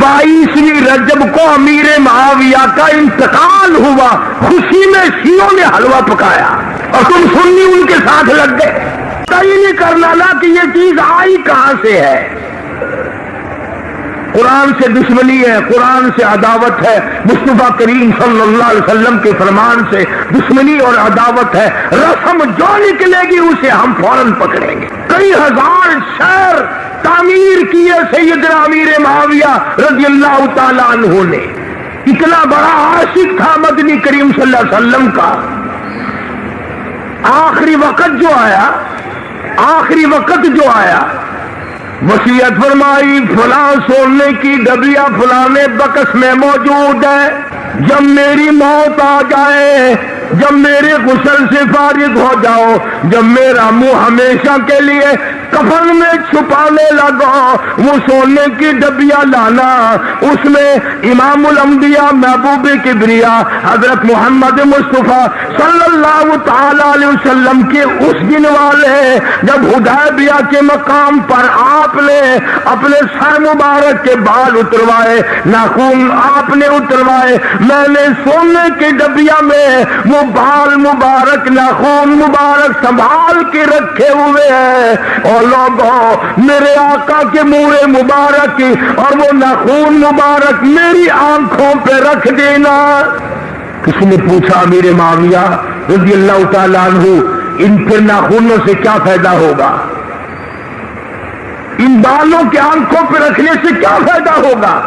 22ویں رجب کو امیر معاویہ کا انتقال ہوا، خوشی میں شیعوں نے حلوہ پکایا اور تم سنی ان کے ساتھ لگ گئے۔ کہیں نہیں کرنا نا کہ یہ چیز آئی کہاں سے ہے۔ قرآن سے دشمنی ہے، قرآن سے عداوت ہے، مصطفیٰ کریم صلی اللہ علیہ وسلم کے فرمان سے دشمنی اور عداوت ہے۔ رسم جو نکلے گی اسے ہم فوراً پکڑیں گے۔ کئی ہزار شہر تعمیر کیے سیدنا امیر معاویہ رضی اللہ تعالیٰ عنہ نے۔ اتنا بڑا عاشق تھا مدنی کریم صلی اللہ علیہ وسلم کا۔ آخری وقت جو آیا وصیت فرمائی فلاں سونے کی ڈبیا فلانے بکس میں موجود ہے، جب میری موت آ جائے، جب میرے غسل سے فارغ ہو جاؤ، جب میرا منہ ہمیشہ کے لیے کفن میں چھپانے لگو، وہ سونے کی ڈبیا لانا، اس میں امام الانبیاء محبوب کبریا حضرت محمد مصطفیٰ صلی اللہ تعالی علیہ وسلم کے اس دن والے جب حدیبیہ کے مقام پر آپ نے اپنے سر مبارک کے بال اتروائے، ناخن آپ نے اتروائے، میں نے سونے کی ڈبیا میں وہ بال مبارک ناخن مبارک سنبھال کے رکھے ہوئے ہیں، اور لوگوں میرے آقا کے منہ مبارک اور وہ ناخن مبارک میری آنکھوں پہ رکھ دینا۔ کسی نے پوچھا امیر معاویہ رضی اللہ تعالیٰ عنہ ان پھر ناخنوں سے کیا فائدہ ہوگا، ان بالوں کے آنکھوں پہ رکھنے سے کیا فائدہ ہوگا؟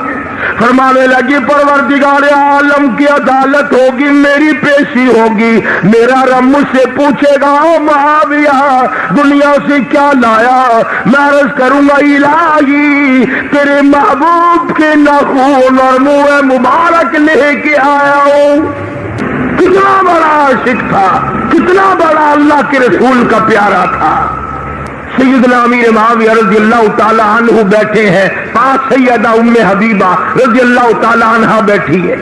فرمانے لگی پروردگار عالم کی عدالت ہوگی، میری پیشی ہوگی، میرا رب مجھ سے پوچھے گا او معاویہ دنیا سے کیا لایا؟ میں عرض کروں گا الہی تیرے محبوب کے ناخن اور منہ مبارک لے کے آیا ہوں۔ کتنا بڑا عاشق تھا، کتنا بڑا اللہ کے رسول کا پیارا تھا۔ سیدنا امیر معاویہ رضی اللہ تعالی عنہ بیٹھے ہیں، پاس سیدہ ام حبیبہ رضی اللہ تعالی عنہ بیٹھی ہے۔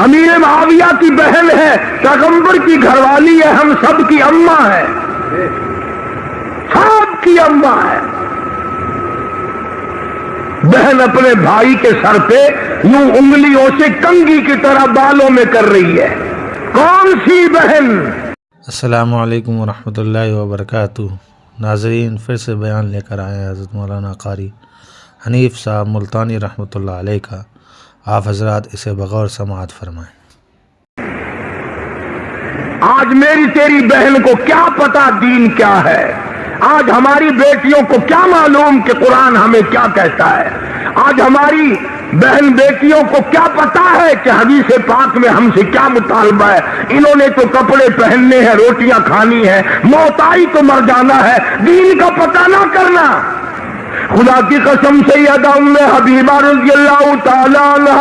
امیر معاویہ کی بہن ہے، پیغمبر کی گھر والی ہے، ہم سب کی اماں ہے، سب کی اماں ہے۔ بہن اپنے بھائی کے سر پہ یوں انگلیوں سے کنگھی کی طرح بالوں میں کر رہی ہے۔ کون سی بہن؟ السلام علیکم ورحمۃ اللہ وبرکاتہ۔ ناظرین پھر سے بیان لے کر آئے ہیں حضرت مولانا قاری حنیف صاحب ملتانی رحمۃ اللہ علیہ کا، آپ حضرات اسے بغور سماعت فرمائیں۔ آج میری تیری بہن کو کیا پتا دین کیا ہے، آج ہماری بیٹیوں کو کیا معلوم کہ قرآن ہمیں کیا کہتا ہے، آج ہماری بہن بیٹیوں کو کیا پتا ہے کہ حدیث پاک میں ہم سے کیا مطالبہ ہے۔ انہوں نے تو کپڑے پہننے ہیں، روٹیاں کھانی ہے، موت آئی تو مر جانا ہے، دین کا پتہ نہ کرنا۔ خدا کی قسم سیدہ ام حبیبہ رضی اللہ تعالی عنہ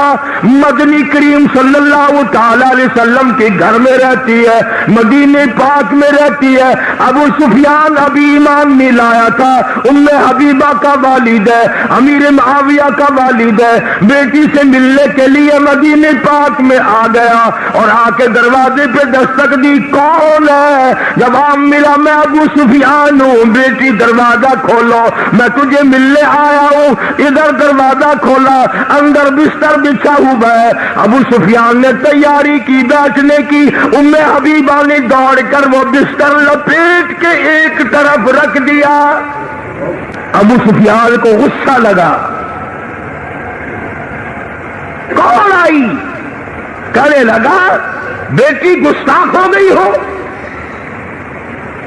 مدنی کریم صلی اللہ تعالی علیہ وسلم کے گھر میں رہتی ہے، مدینے پاک میں رہتی ہے۔ ابو سفیان ابھی ایمان نہیں لایا تھا، ام حبیبہ کا والد ہے، امیر معاویہ کا والد ہے، بیٹی سے ملنے کے لیے مدینے پاک میں آ گیا اور آ کے دروازے پہ دستک دی، کون ہے؟ جواب ملا میں ابو سفیان ہوں۔ بیٹی دروازہ کھولو، میں تجھے ملنے آیا ہوں۔ ادھر دروازہ کھولا، اندر بستر بچھا ہوا ہے۔ ابو سفیان نے تیاری کی بیٹھنے کی، ام حبیبہ نے دوڑ کر وہ بستر لپیٹ کے ایک طرف رکھ دیا۔ ابو سفیان کو غصہ لگا، کون آئی؟ کہنے لگا بیٹی گستاخ ہو گئی ہو،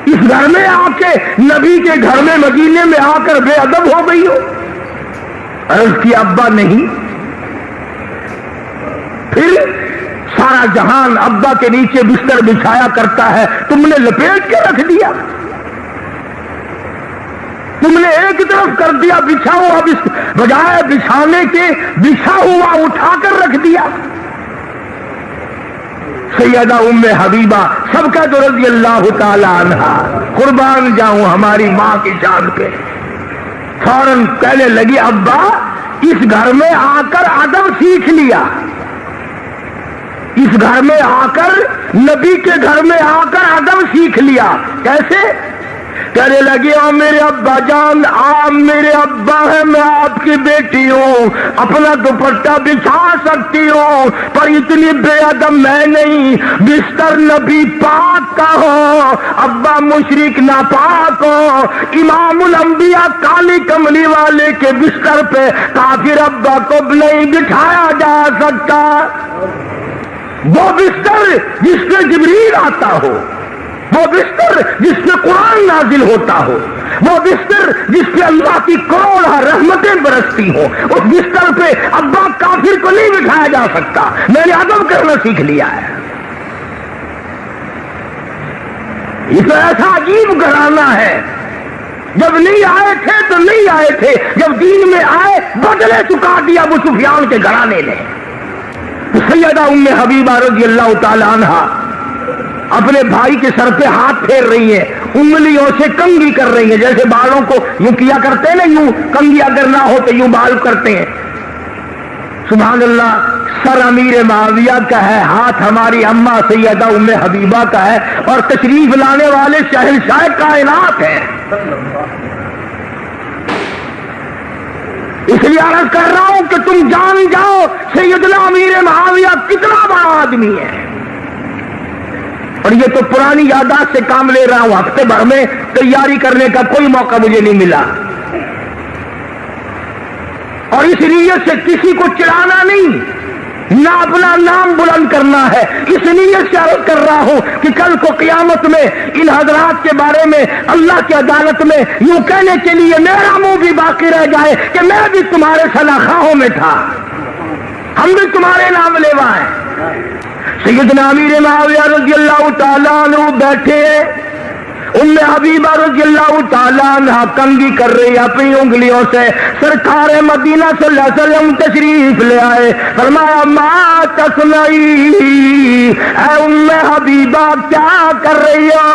اس گھر میں آ کے نبی کے گھر میں مدینے میں آ کر بے ادب ہو گئی ہو۔ عرض کی ابا نہیں، پھر سارا جہان ابا کے نیچے بستر بچھایا کرتا ہے، تم نے لپیٹ کے رکھ دیا، تم نے ایک طرف کر دیا بچھا ہوا، بجائے بچھانے کے بچھا ہوا اٹھا کر رکھ دیا۔ سیدہ ام حبیبہ سب کا تو رضی اللہ تعالی عنہ، قربان جاؤں ہماری ماں کی جان پہ، فوراً کہنے لگی ابا اس گھر میں آ کر ادب سیکھ لیا، اس گھر میں آ کر نبی کے گھر میں آ کر ادب سیکھ لیا۔ کیسے؟ کہنے لگے او میرے ابا جان، آپ میرے ابا ہیں، میں آپ کی بیٹی ہوں، اپنا دوپٹہ بچھا سکتی ہوں، پر اتنی بے ادب میں نہیں، بستر نبی پاک کا ہو، ابا مشرک ناپاک ہو، امام الانبیاء کالی کملی والے کے بستر پہ کافر ابا کو نہیں بٹھایا جا سکتا۔ وہ بستر جس پہ جبریل آتا ہو، وہ بستر جس پہ قرآن نازل ہوتا ہو، وہ بستر جس پہ اللہ کی کروڑ رحمتیں برستی ہو، اس بستر پہ ابا کافر کو نہیں بٹھایا جا سکتا۔ میں نے ادب کرنا سیکھ لیا ہے۔ یہ تو ایسا عجیب گھرانہ ہے، جب نہیں آئے تھے تو نہیں آئے تھے، جب دین میں آئے بدلے چکا دیا ابو سفیان کے گھرانے نے۔ سیدہ ام حبیبہ رضی اللہ تعالی عنہا اپنے بھائی کے سر پہ ہاتھ پھیر رہی ہیں، انگلیوں سے کنگھی کر رہی ہیں، جیسے بالوں کو یوں کیا کرتے ہیں نا، یوں کنگھی اگر نہ ہو تو یوں بال کرتے ہیں۔ سبحان اللہ، سر امیر معاویہ کا ہے، ہاتھ ہماری اماں سیدہ ام حبیبہ کا ہے، اور تشریف لانے والے شہنشاہ کائنات ہیں۔ اس لیے عرض کر رہا ہوں کہ تم جان جاؤ سیدنا امیر معاویہ کتنا بڑا آدمی ہے۔ اور یہ تو پرانی یادداشت سے کام لے رہا ہوں، ہفتے بھر میں تیاری کرنے کا کوئی موقع مجھے نہیں ملا، اور اس نیت سے کسی کو چڑھانا نہیں، نہ اپنا نام بلند کرنا ہے، اس نیت سے عرض کر رہا ہوں کہ کل کو قیامت میں ان حضرات کے بارے میں اللہ کی عدالت میں یوں کہنے کے لیے میرا منہ بھی باقی رہ جائے کہ میں بھی تمہارے شناخواہوں میں تھا، ہم بھی تمہارے نام لیوا ہیں۔ سیدنا امیر معاویہ رضی اللہ تعالیٰ عنہ بیٹھے، ام حبیبہ رضی اللہ تعالیٰ عنہ کنگھی کر رہی اپنی انگلیوں سے، سرکار مدینہ صلی اللہ علیہ وسلم تشریف لے آئے، فرمایا ما تصنعی، اے ام حبیبہ کیا کر رہی ہو؟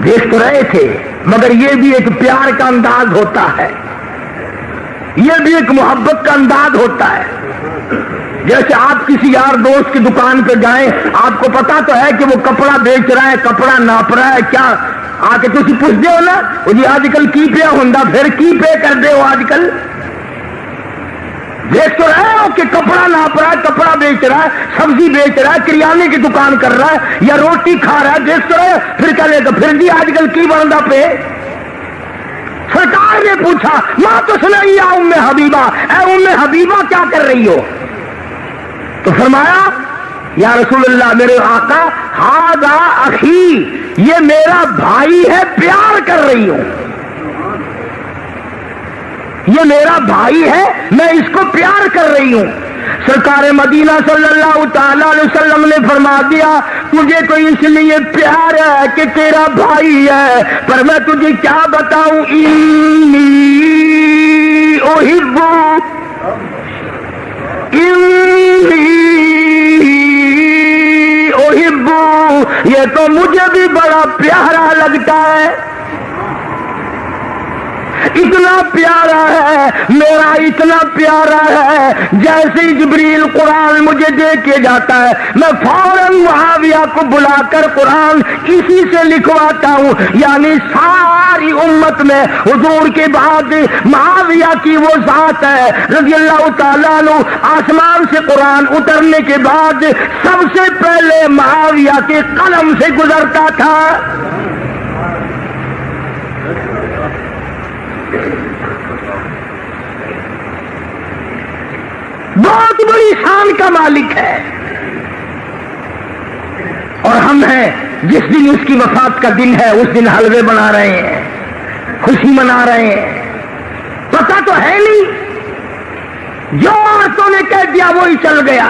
دیکھ تو رہے تھے، مگر یہ بھی ایک پیار کا انداز ہوتا ہے، یہ بھی ایک محبت کا انداز ہوتا ہے۔ جیسے آپ کسی یار دوست کی دکان پہ جائیں، آپ کو پتا تو ہے کہ وہ کپڑا بیچ رہا ہے، کپڑا ناپ رہا ہے، کیا آ کے تھی پوچھتے ہو نا وہ جی آج کل کی پہ ہوں، پھر کی پہ کر دے ہو آج کل؟ دیکھ تو رہے ہو کہ کپڑا ناپ رہا ہے، کپڑا بیچ رہا ہے، سبزی بیچ رہا ہے، کریانے کی دکان کر رہا ہے، یا روٹی کھا رہا ہے، دیکھ تو رہے، پھر کہہ لے تو پھر جی آج کل کی بندہ پہ؟ سرکار نے پوچھا ماں تو سنائی ام حبیبہ، اے ام حبیبہ کیا کر رہی ہو؟ تو فرمایا یا رسول اللہ میرے آقا، ہاذا اخی، یہ میرا بھائی ہے، پیار کر رہی ہوں، یہ میرا بھائی ہے، میں اس کو پیار کر رہی ہوں۔ سرکار مدینہ صلی اللہ تعالی علیہ وسلم نے فرما دیا تجھے تو اس لیے پیار ہے کہ تیرا بھائی ہے، پر میں تجھے کیا بتاؤں، انی احب، یہ تو مجھے بھی بڑا پیارا لگتا ہے، اتنا پیارا ہے، میرا اتنا پیارا ہے، جیسے جبریل قرآن مجھے دے کے جاتا ہے میں فوراً معاویہ کو بلا کر قرآن اسی سے لکھواتا ہوں، یعنی ساری امت میں حضور کے بعد معاویہ کی وہ ذات ہے رضی اللہ تعالیٰ عنہ، آسمان سے قرآن اترنے کے بعد سب سے پہلے معاویہ کے قلم سے گزرتا تھا۔ بہت بڑی شان کا مالک ہے، اور ہم ہیں جس دن اس کی وفات کا دن ہے اس دن حلوے بنا رہے ہیں، خوشی منا رہے ہیں، پتہ تو ہے نہیں، جو عورتوں نے کہہ دیا وہی چل گیا۔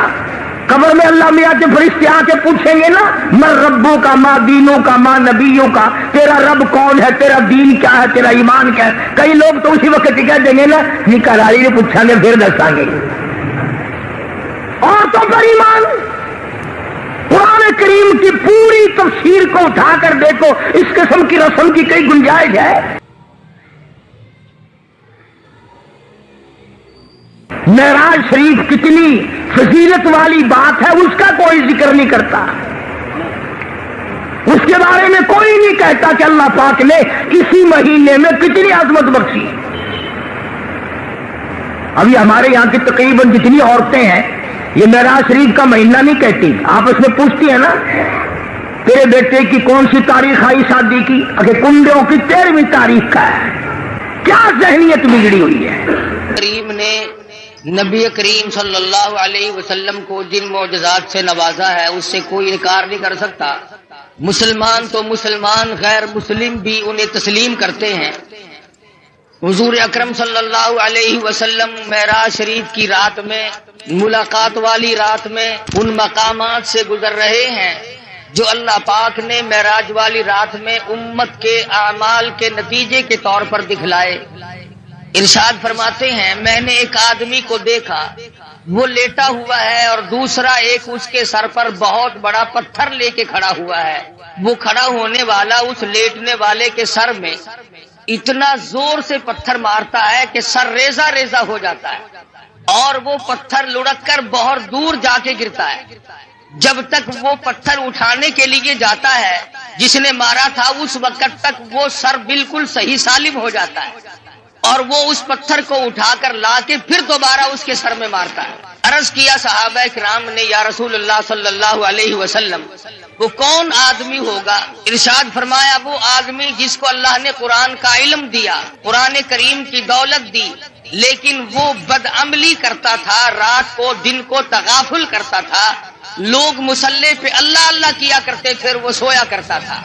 قبر میں اللہ میاں کے فرشتے آ کے پوچھیں گے نا من ربوں کا، ماں دینوں کا، ماں نبیوں کا، تیرا رب کون ہے، تیرا دین کیا ہے، تیرا ایمان کیا ہے؟ کئی لوگ تو اسی وقت ہی کہہ دیں گے نا نکاح نے پوچھا گے پھر دسیں گے۔ عورتوں پر ایمان، قرآن کریم کی پوری تفسیر کو اٹھا کر دیکھو، اس قسم کی رسم کی کئی گنجائش ہے؟ معراج شریف کتنی فضیلت والی بات ہے، اس کا کوئی ذکر نہیں کرتا، اس کے بارے میں کوئی نہیں کہتا کہ اللہ پاک نے کسی مہینے میں کتنی عظمت بخشی۔ ابھی ہمارے یہاں کی تقریباً جتنی عورتیں ہیں یہ معراج شریف کا مہینہ نہیں کہتی، آپس میں پوچھتی ہیں نا تیرے بیٹے کی کون سی تاریخ آئی شادی کی، اگر کنڈوں کی 13ویں تاریخ کا ہے۔ کیا ذہنیت بگڑی ہوئی ہے۔ کریم نے نبی کریم صلی اللہ علیہ وسلم کو جن معجزات سے نوازا ہے اس سے کوئی انکار نہیں کر سکتا۔ مسلمان تو مسلمان، غیر مسلم بھی انہیں تسلیم کرتے ہیں۔ حضور اکرم صلی اللہ علیہ وسلم معراج شریف کی رات میں، ملاقات والی رات میں ان مقامات سے گزر رہے ہیں جو اللہ پاک نے معراج والی رات میں امت کے اعمال کے نتیجے کے طور پر دکھلائے۔ ارشاد فرماتے ہیں میں نے ایک آدمی کو دیکھا، وہ لیٹا ہوا ہے اور دوسرا ایک اس کے سر پر بہت بڑا پتھر لے کے کھڑا ہوا ہے۔ وہ کھڑا ہونے والا اس لیٹنے والے کے سر میں اتنا زور سے پتھر مارتا ہے کہ سر ریزہ ریزہ ہو جاتا ہے اور وہ پتھر لڑک کر بہت دور جا کے گرتا ہے۔ جب تک وہ پتھر اٹھانے کے لیے جاتا ہے جس نے مارا تھا اس وقت تک وہ سر بالکل صحیح سالم ہو جاتا ہے اور وہ اس پتھر کو اٹھا کر لا کے پھر دوبارہ اس کے سر میں مارتا ہے۔ عرض کیا صحابہ کرام نے یا رسول اللہ صلی اللہ علیہ وسلم وہ کون آدمی ہوگا؟ ارشاد فرمایا وہ آدمی جس کو اللہ نے قرآن کا علم دیا، قرآن کریم کی دولت دی، لیکن وہ بدعملی کرتا تھا، رات کو دن کو تغافل کرتا تھا، لوگ مصلی پہ اللہ اللہ کیا کرتے پھر وہ سویا کرتا تھا۔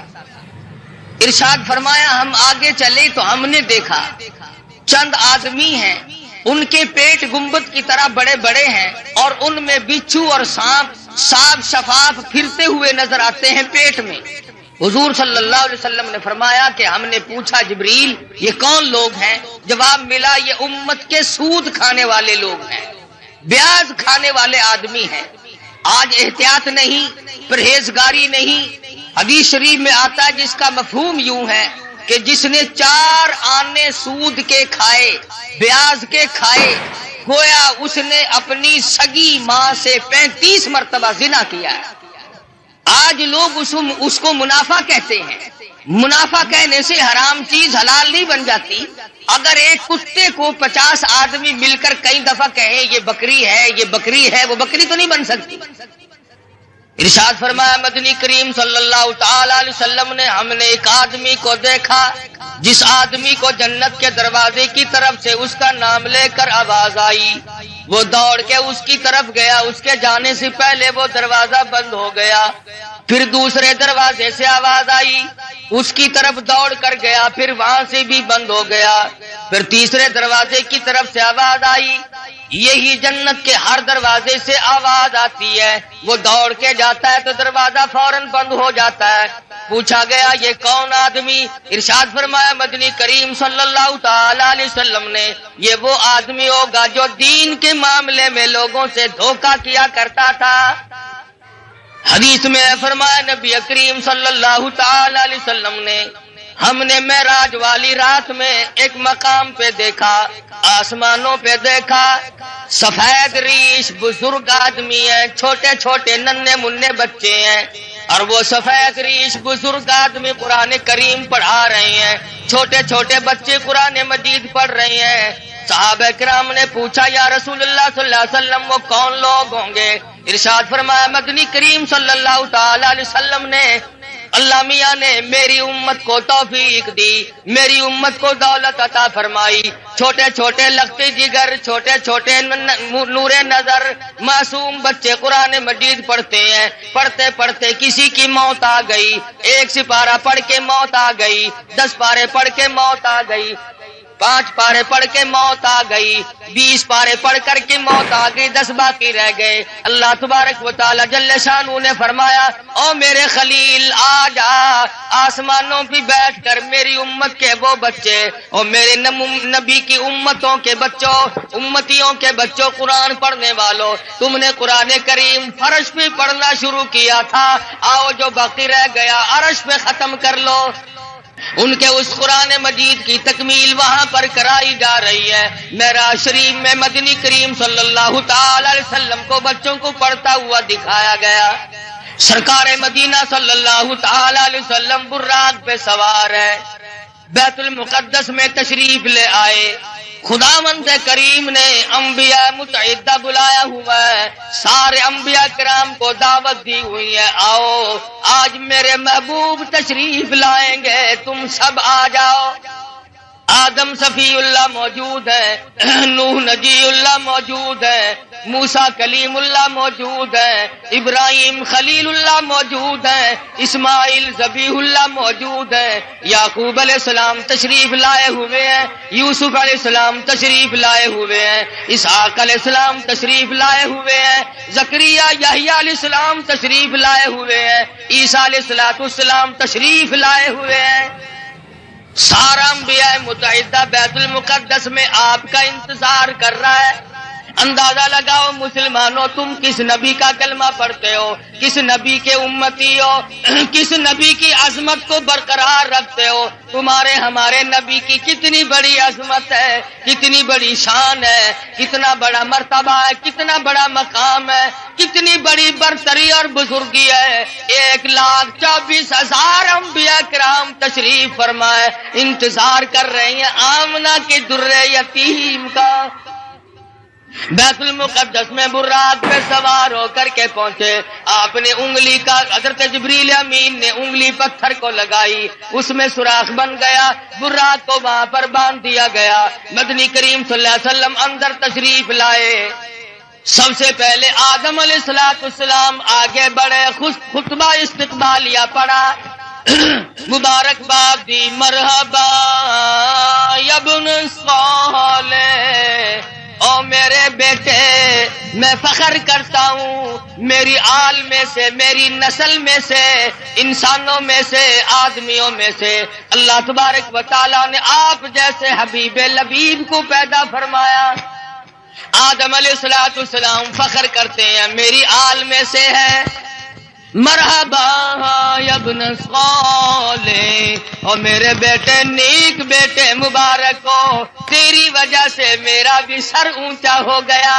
ارشاد فرمایا ہم آگے چلے تو ہم نے دیکھا چند آدمی ہیں، ان کے پیٹ گنبد کی طرح بڑے بڑے ہیں اور ان میں بچھو اور سانپ صاف شفاف پھرتے ہوئے نظر آتے ہیں پیٹ میں۔ حضور صلی اللہ علیہ وسلم نے فرمایا کہ ہم نے پوچھا جبریل یہ کون لوگ ہیں؟ جواب ملا یہ امت کے سود کھانے والے لوگ ہیں، بیاج کھانے والے آدمی ہیں۔ آج احتیاط نہیں، پرہیزگاری نہیں۔ حدیث شریف میں آتا ہے جس کا مفہوم یوں ہے کہ جس نے 4 آنے سود کے کھائے، بیاج کے کھائے، گویا اس نے اپنی سگی ماں سے 35 مرتبہ زنا کیا ہے۔ آج لوگ اس کو منافع کہتے ہیں۔ منافع کہنے سے حرام چیز حلال نہیں بن جاتی۔ اگر ایک کتے کو 50 آدمی مل کر کئی دفعہ کہیں یہ بکری ہے یہ بکری ہے، وہ بکری تو نہیں بن سکتی۔ ارشاد فرمایا مدنی کریم صلی اللہ تعالی علیہ وسلم نے ہم نے ایک آدمی کو دیکھا جس آدمی کو جنت کے دروازے کی طرف سے اس کا نام لے کر آواز آئی، وہ دوڑ کے اس کی طرف گیا، اس کے جانے سے پہلے وہ دروازہ بند ہو گیا، پھر دوسرے دروازے سے آواز آئی، اس کی طرف دوڑ کر گیا، پھر وہاں سے بھی بند ہو گیا، پھر تیسرے دروازے کی طرف سے آواز آئی۔ یہی جنت کے ہر دروازے سے آواز آتی ہے، وہ دوڑ کے جاتا ہے تو دروازہ فوراً بند ہو جاتا ہے۔ پوچھا گیا یہ کون آدمی؟ ارشاد فرمایا مدنی کریم صلی اللہ تعالی علیہ وسلم نے یہ وہ آدمی ہوگا جو دین کے معاملے میں لوگوں سے دھوکہ کیا کرتا تھا۔ حدیث میں فرمایا نبی کریم صلی اللہ تعالی علیہ وسلم نے ہم نے معراج والی رات میں ایک مقام پہ دیکھا، آسمانوں پہ دیکھا، سفید ریش بزرگ آدمی ہیں، چھوٹے چھوٹے ننھے منھے بچے ہیں، اور وہ سفید ریش بزرگ آدمی قرآن کریم پڑھا رہے ہیں، چھوٹے چھوٹے بچے قرآن مجید پڑھ رہے ہیں۔ صحابہ کرام نے پوچھا یا رسول اللہ صلی اللہ علیہ وسلم وہ کون لوگ ہوں گے؟ ارشاد فرمایا مدنی کریم صلی اللہ تعالی علیہ وسلم نے اللہ میاں نے میری امت کو توفیق دی، میری امت کو دولت عطا فرمائی، چھوٹے چھوٹے لختے جگر، چھوٹے چھوٹے نور نظر معصوم بچے قرآن مجید پڑھتے ہیں، پڑھتے پڑھتے کسی کی موت آ گئی، 1 سپارہ پڑھ کے موت آ گئی، 10 پارے پڑھ کے موت آ گئی، 5 پارے پڑھ کے موت آ گئی، 20 پارے پڑھ کر کے موت آ گئی، 10 باقی رہ گئے۔ اللہ تبارک و تعالی جل شانہ نے فرمایا او میرے خلیل آ جا، آسمانوں پہ بیٹھ کر میری امت کے وہ بچے اور میرے نبی کی امتوں کے بچوں، امتیوں کے بچوں، قرآن پڑھنے والوں، تم نے قرآن کریم فرش پہ پڑھنا شروع کیا تھا، آؤ جو باقی رہ گیا عرش پہ ختم کر لو۔ ان کے اس قرآن مجید کی تکمیل وہاں پر کرائی جا رہی ہے۔ معراج شریف میں مدنی کریم صلی اللہ تعالی علیہ وسلم کو بچوں کو پڑھتا ہوا دکھایا گیا۔ سرکار مدینہ صلی اللہ تعالی علیہ وسلم براق پہ سوار ہے، بیت المقدس میں تشریف لے آئے۔ خداوند کریم نے انبیاء متعدہ بلایا ہوا ہے، سارے انبیاء کرام کو دعوت دی ہوئی ہے، آؤ آج میرے محبوب تشریف لائیں گے، تم سب آ جاؤ۔ آدم صفی اللہ موجود ہے، نوح نجی اللہ موجود ہے، موسیٰ کلیم اللہ موجود ہے، ابراہیم خلیل اللہ موجود ہے، اسماعیل ذبیح اللہ موجود ہے، یعقوب علیہ السلام تشریف لائے ہوئے ہیں، یوسف علیہ السلام تشریف لائے ہوئے ہیں، اسحاق علیہ السلام تشریف لائے ہوئے ہیں، زکریا یحییٰ علیہ السلام تشریف لائے ہوئے ہیں، عیسیٰ علیہ السلام تشریف لائے ہوئے ہیں۔ سارا انبیاء متعدہ بیت المقدس میں آپ کا انتظار کر رہا ہے۔ اندازہ لگاؤ مسلمانوں، تم کس نبی کا کلمہ پڑھتے ہو، کس نبی کے امتی ہو، کس نبی کی عظمت کو برقرار رکھتے ہو؟ تمہارے ہمارے نبی کی کتنی بڑی عظمت ہے، کتنی بڑی شان ہے، کتنا بڑا مرتبہ ہے، کتنا بڑا مقام ہے، کتنی بڑی برتری اور بزرگی ہے۔ 1,24,000 انبیاء کرام تشریف فرمائے، انتظار کر رہے ہیں آمنہ کے در یتیم کا۔ بیت المقدس میں براق پہ سوار ہو کر کے پہنچے، آپ نے انگلی کا، حضرت جبریل امین نے انگلی پتھر کو لگائی، اس میں سوراخ بن گیا، براق کو وہاں پر باندھ دیا گیا۔ مدنی کریم صلی اللہ علیہ وسلم اندر تشریف لائے۔ سب سے پہلے آدم علیہ السلام آگے بڑھے، خطبہ استقبالیہ پڑھا، مبارکباد دی، مرحبا یا ابن صالح، او میرے بیٹے میں فخر کرتا ہوں، میری آل میں سے، میری نسل میں سے، انسانوں میں سے، آدمیوں میں سے اللہ تبارک و تعالیٰ نے آپ جیسے حبیب لبیب کو پیدا فرمایا۔ آدم علیہ السلام فخر کرتے ہیں میری آل میں سے ہے، مرحبا یا ابن صالح، اور میرے بیٹے نیک بیٹے مبارک ہو، تیری وجہ سے میرا بھی سر اونچا ہو گیا۔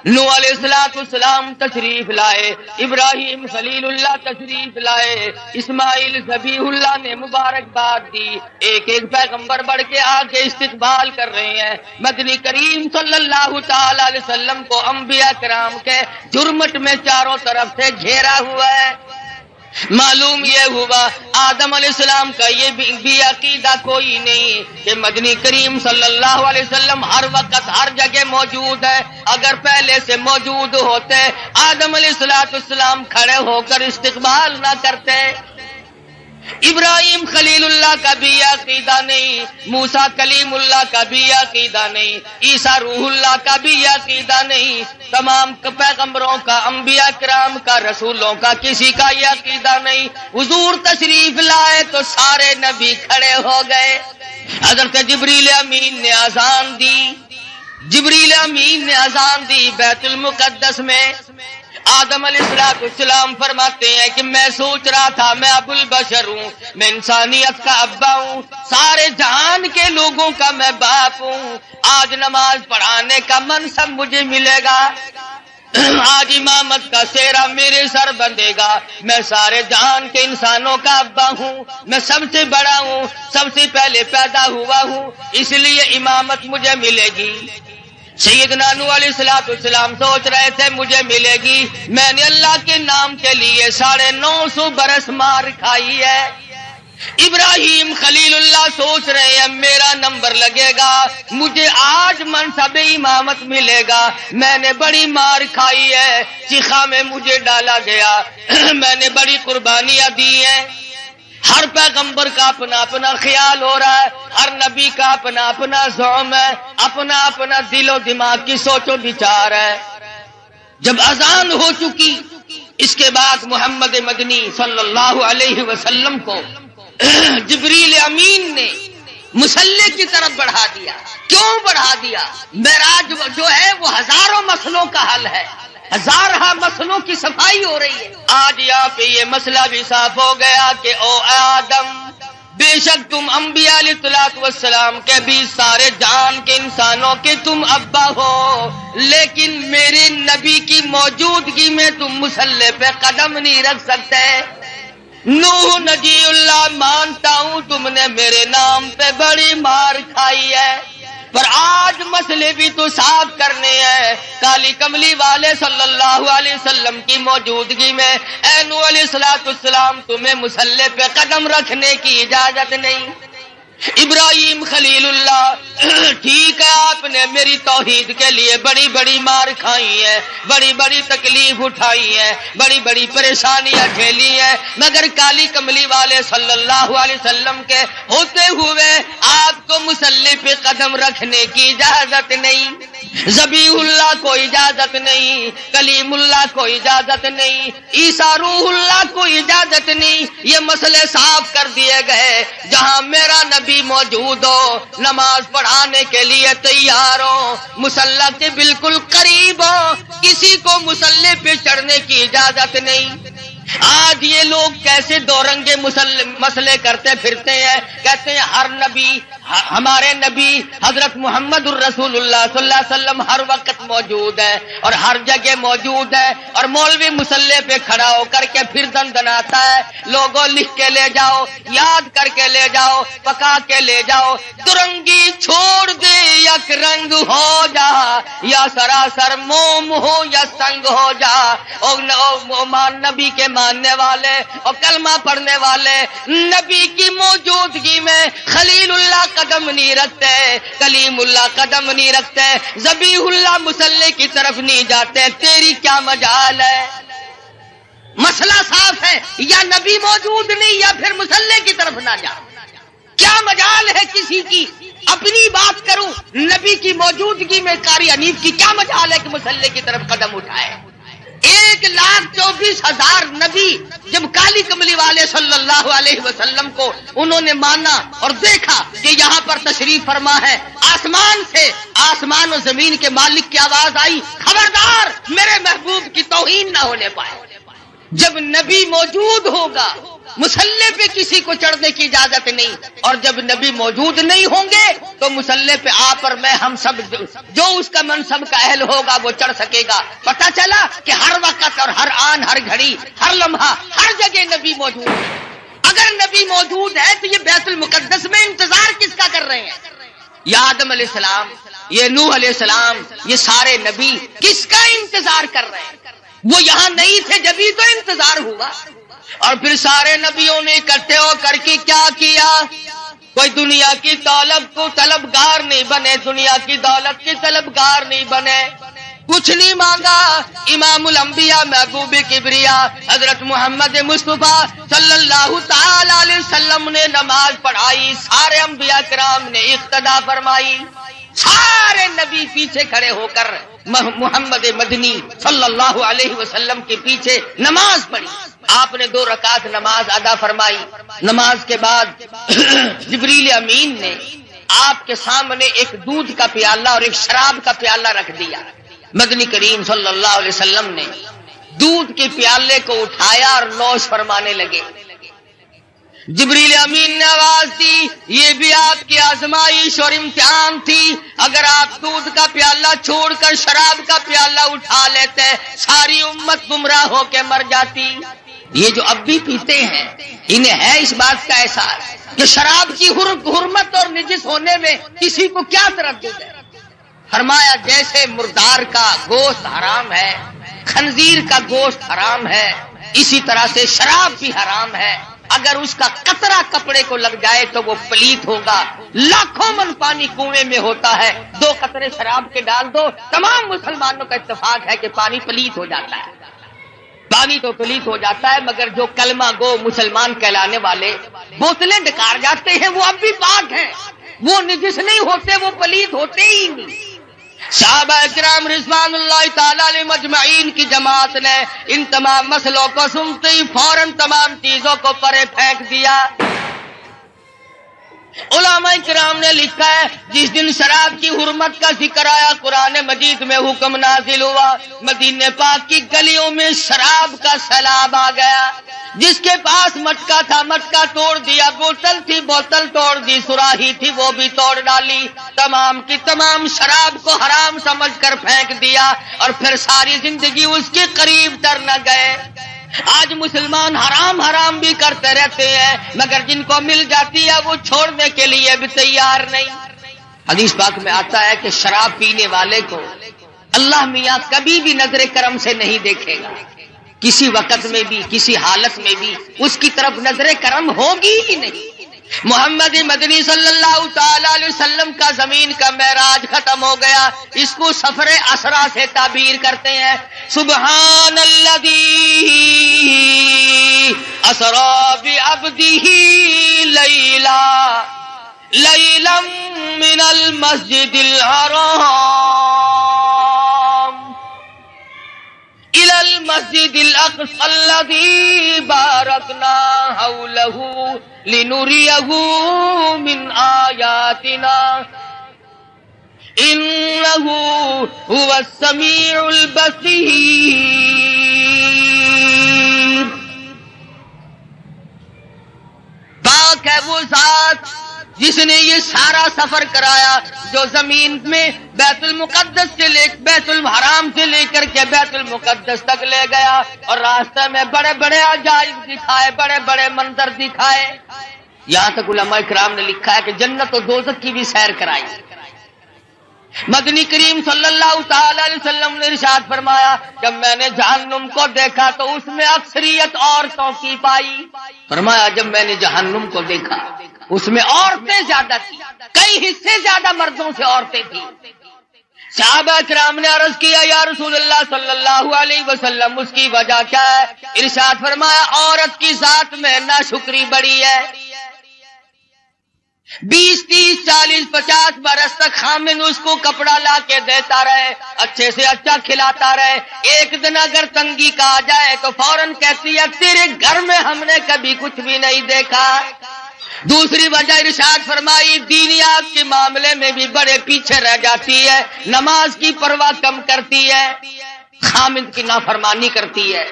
نوح علیہ السلام تشریف لائے، ابراہیم خلیل اللہ تشریف لائے، اسماعیل ذبیح اللہ نے مبارکباد دی، ایک ایک پیغمبر بڑھ کے آگے استقبال کر رہے ہیں۔ مدنی کریم صلی اللہ تعالی علیہ وسلم کو انبیاء کرام کے جرمٹ میں چاروں طرف سے گھیرا ہوا ہے۔ معلوم یہ ہوا آدم علیہ السلام کا یہ بھی عقیدہ کوئی نہیں کہ مدنی کریم صلی اللہ علیہ وسلم ہر وقت ہر جگہ موجود ہے۔ اگر پہلے سے موجود ہوتے آدم علیہ السلام کھڑے ہو کر استقبال نہ کرتے۔ ابراہیم خلیل اللہ کا بھی عقیدہ نہیں، موسیٰ کلیم اللہ کا بھی عقیدہ نہیں، عیسیٰ روح اللہ کا بھی عقیدہ نہیں، تمام پیغمبروں کا، انبیاء کرام کا، رسولوں کا کسی کا یہ عقیدہ نہیں۔ حضور تشریف لائے تو سارے نبی کھڑے ہو گئے۔ حضرت جبریل امین نے اذان دی، جبریل امین نے اذان دی بیت المقدس میں۔ آدم علیہ السلام فرماتے ہیں کہ میں سوچ رہا تھا میں ابو البشر ہوں، میں انسانیت کا ابا ہوں، سارے جہان کے لوگوں کا میں باپ ہوں، آج نماز پڑھانے کا منصب مجھے ملے گا، آج امامت کا سہرا میرے سر بندھے گا، میں سارے جہان کے انسانوں کا ابا ہوں، میں سب سے بڑا ہوں، سب سے پہلے پیدا ہوا ہوں، اس لیے امامت مجھے ملے گی۔ سیدنا نوح علیہ السلام سوچ رہے تھے مجھے ملے گی، میں نے اللہ کے نام کے لیے 950 برس مار کھائی ہے۔ ابراہیم خلیل اللہ سوچ رہے ہیں میرا نمبر لگے گا، مجھے آج منصب امامت ملے گا، میں نے بڑی مار کھائی ہے، چیخا میں مجھے ڈالا گیا، میں نے بڑی قربانیاں دی ہیں۔ ہر پیغمبر کا اپنا اپنا خیال ہو رہا ہے، ہر نبی کا اپنا اپنا زعم ہے، اپنا اپنا دل و دماغ کی سوچ و بچار ہے۔ جب اذان ہو چکی اس کے بعد محمد مدنی صلی اللہ علیہ وسلم کو جبریل امین نے مصلی کی طرف بڑھا دیا۔ کیوں بڑھا دیا؟ معراج جو ہے وہ ہزاروں مسئلوں کا حل ہے، ہزارہ مسئلوں کی صفائی ہو رہی ہے۔ آج یہاں پہ یہ مسئلہ بھی صاف ہو گیا کہ او آدم بے شک تم انبیاء علیہ السلام کے بھی سارے جان کے انسانوں کے تم ابا ہو، لیکن میرے نبی کی موجودگی میں تم مصلی پہ قدم نہیں رکھ سکتے۔ نوح نجی اللہ مانتا ہوں تم نے میرے نام پہ بڑی مار کھائی ہے، پر آج مسئلے بھی تو صاف کرنے ہیں۔ کالی کملی والے صلی اللہ علیہ وسلم کی موجودگی میں اے نوح علیہ السلام تمہیں مصلی پہ قدم رکھنے کی اجازت نہیں۔ ابراہیم خلیل اللہ ٹھیک ہے آپ نے میری توحید کے لیے بڑی بڑی مار کھائی ہے، بڑی بڑی تکلیف اٹھائی ہے، بڑی بڑی پریشانیاں جھیلی ہیں، مگر کالی کملی والے صلی اللہ علیہ وسلم کے ہوتے ہوئے آپ کو مصلی پہ قدم رکھنے کی اجازت نہیں، ذبیح اللہ کو اجازت نہیں، کلیم اللہ کو اجازت نہیں، عیسیٰ روح اللہ کو اجازت نہیں۔ یہ مسئلے صاف کر دیے گئے، جہاں میرا نبی موجود ہو، نماز پڑھانے کے لیے تیار ہو، مصلی کے بالکل قریب ہو، کسی کو مصلی پہ چڑھنے کی اجازت نہیں۔ آج یہ لوگ کیسے دو رنگے مسئلے کرتے پھرتے ہیں، کہتے ہیں ہر نبی، ہمارے نبی حضرت محمد الرسول اللہ صلی اللہ علیہ وسلم ہر وقت موجود ہے اور ہر جگہ موجود ہے، اور مولوی مصلی پہ کھڑا ہو کر کے پھر دندناتا ہے، لوگوں لکھ کے لے جاؤ، یاد کر کے لے جاؤ، پکا کے لے جاؤ، درنگی چھوڑ دے یک رنگ ہو جا، یا سراسر موم ہو یا سنگ ہو جا۔ نبی کے ماننے والے اور کلمہ پڑھنے والے نبی کی موجودگی میں خلیل اللہ قدم نہیں رکھتے، کلیم اللہ قدم نہیں رکھتے، ذبیح اللہ مصلی کی طرف نہیں جاتے، تیری کیا مجال ہے؟ مسئلہ صاف ہے، یا نبی موجود نہیں یا پھر مصلی کی طرف نہ جا۔ کیا مجال ہے کسی کی؟ اپنی بات کروں، نبی کی موجودگی میں قاری حنیف کی کیا مجال ہے کہ مصلی کی طرف قدم اٹھائے؟ 1,24,000 نبی جب کالی کملی والے صلی اللہ علیہ وسلم کو انہوں نے مانا اور دیکھا کہ یہاں پر تشریف فرما ہے، آسمان سے، آسمان و زمین کے مالک کی آواز آئی، خبردار میرے محبوب کی توہین نہ ہونے پائے۔ جب نبی موجود ہوگا مصلی پہ کسی کو چڑھنے کی اجازت نہیں، اور جب نبی موجود نہیں ہوں گے تو مصلی پہ آپ اور میں ہم سب جو اس کا منصب کا اہل ہوگا وہ چڑھ سکے گا۔ پتہ چلا کہ ہر وقت اور ہر آن، ہر گھڑی، ہر لمحہ، ہر جگہ نبی موجود ہے۔ اگر نبی موجود ہے تو یہ بیت المقدس میں انتظار کس کا کر رہے ہیں؟ یہ آدم علیہ السلام، یہ نوح علیہ السلام، یہ سارے نبی کس کا انتظار کر رہے ہیں؟ وہ یہاں نہیں تھے جبھی تو انتظار ہوا۔ اور پھر سارے نبیوں نے اکٹھے ہو کر کے کیا کیا؟ کوئی دنیا کی دولت کو طلبگار نہیں بنے، دنیا کی دولت کی طلبگار نہیں بنے، کچھ نہیں مانگا۔ امام الانبیاء محبوب کبریا حضرت محمد مصطفیٰ صلی اللہ تعالی علیہ وسلم نے نماز پڑھائی، سارے انبیاء کرام نے اقتدا فرمائی، سارے نبی پیچھے کھڑے ہو کر محمد مدنی صلی اللہ علیہ وسلم کے پیچھے نماز پڑھی۔ آپ نے 2 رکعت نماز ادا فرمائی۔ نماز کے بعد جبریل امین نے آپ کے سامنے ایک دودھ کا پیالہ اور ایک شراب کا پیالہ رکھ دیا۔ مدنی کریم صلی اللہ علیہ وسلم نے دودھ کے پیالے کو اٹھایا اور نوش فرمانے لگے۔ جبریل امین نے آواز دی، یہ بھی آپ کی آزمائش اور امتحان تھی، اگر آپ دودھ کا پیالہ چھوڑ کر شراب کا پیالہ اٹھا لیتے ساری امت گمراہ ہو کے مر جاتی۔ یہ جو اب بھی پیتے ہیں انہیں ہے اس بات کا احساس کہ شراب کی حرمت اور نجس ہونے میں کسی کو کیا تردد ہے؟ فرمایا جیسے مردار کا گوشت حرام ہے، خنزیر کا گوشت حرام ہے، اسی طرح سے شراب بھی حرام ہے۔ اگر اس کا قطرہ کپڑے کو لگ جائے تو وہ پلیت ہوگا۔ لاکھوں من پانی کنویں میں ہوتا ہے، 2 قطرے شراب کے ڈال دو، تمام مسلمانوں کا اتفاق ہے کہ پانی پلیت ہو جاتا ہے۔ پانی تو پلیت ہو جاتا ہے، مگر جو کلمہ گو مسلمان کہلانے والے بوتلیں ڈکار جاتے ہیں وہ اب بھی پاک ہیں، وہ نجس نہیں ہوتے، وہ پلیت ہوتے ہی نہیں۔ صحابہ کرام رضوان اللہ تعالی علیہ مجمعین کی جماعت نے ان تمام مسئلوں کو سنتے ہی فوراً تمام چیزوں کو پرے پھینک دیا۔ علماء کرام نے لکھا ہے جس دن شراب کی حرمت کا ذکر آیا قرآن مجید میں حکم نازل ہوا، مدینے پاک کی گلیوں میں شراب کا سیلاب آ گیا۔ جس کے پاس مٹکا تھا مٹکا توڑ دیا، بوتل تھی بوتل توڑ دی، سراہی تھی وہ بھی توڑ ڈالی، تمام کی تمام شراب کو حرام سمجھ کر پھینک دیا، اور پھر ساری زندگی اس کے قریب تر نہ گئے۔ آج مسلمان حرام حرام بھی کرتے رہتے ہیں، مگر جن کو مل جاتی ہے وہ چھوڑنے کے لیے بھی تیار نہیں۔ حدیث پاک میں آتا ہے کہ شراب پینے والے کو اللہ میاں کبھی بھی نظر کرم سے نہیں دیکھے گا، کسی وقت میں بھی کسی حالت میں بھی اس کی طرف نظر کرم ہوگی ہی نہیں۔ محمد مدنی صلی اللہ تعالی علیہ وسلم کا زمین کا معراج ختم ہو گیا، اس کو سفر اسرا سے تعبیر کرتے ہیں۔ سبحان الذی اسرا بعبدہ لیلا من المسجد الحرام إلى المسجد الأقصى الذي باركنا حوله لنريه من آياتنا إنه هو السميع البصير۔ پاک ہے وہ ذات جس نے یہ سارا سفر کرایا، جو زمین میں بیت المقدس سے بیت الحرام سے لے کر کے بیت المقدس تک لے گیا، اور راستے میں بڑے بڑے عجائب دکھائے، بڑے بڑے منظر دکھائے۔ یہاں تک علماء کرام نے لکھا ہے کہ جنت و دوزخ کی بھی سیر کرائی۔ مدنی کریم صلی اللہ تعالی علیہ وسلم نے ارشاد فرمایا جب میں نے جہنم کو دیکھا تو اس میں اکثریت عورتوں کی پائی۔ فرمایا جب میں نے جہنم کو دیکھا اس میں عورتیں زیادہ تھیں، کئی حصے زیادہ مردوں سے عورتیں تھیں۔ صحابہ کرام نے عرض کیا یا رسول اللہ صلی اللہ علیہ وسلم اس کی وجہ کیا ہے؟ ارشاد فرمایا عورت کی ذات میں ناشکری بڑی ہے، 20 30 40 50 برس تک خامن اس کو کپڑا لا کے دیتا رہے، اچھے سے اچھا کھلاتا رہے، ایک دن اگر تنگی کا آ جائے تو فوراً کہتی ہے تیرے گھر میں ہم نے کبھی کچھ بھی نہیں دیکھا۔ دوسری وجہ ارشاد فرمائی دینیات کے معاملے میں بھی بڑے پیچھے رہ جاتی ہے، نماز کی پرواہ کم کرتی ہے، خامد کی نافرمانی کرتی ہے۔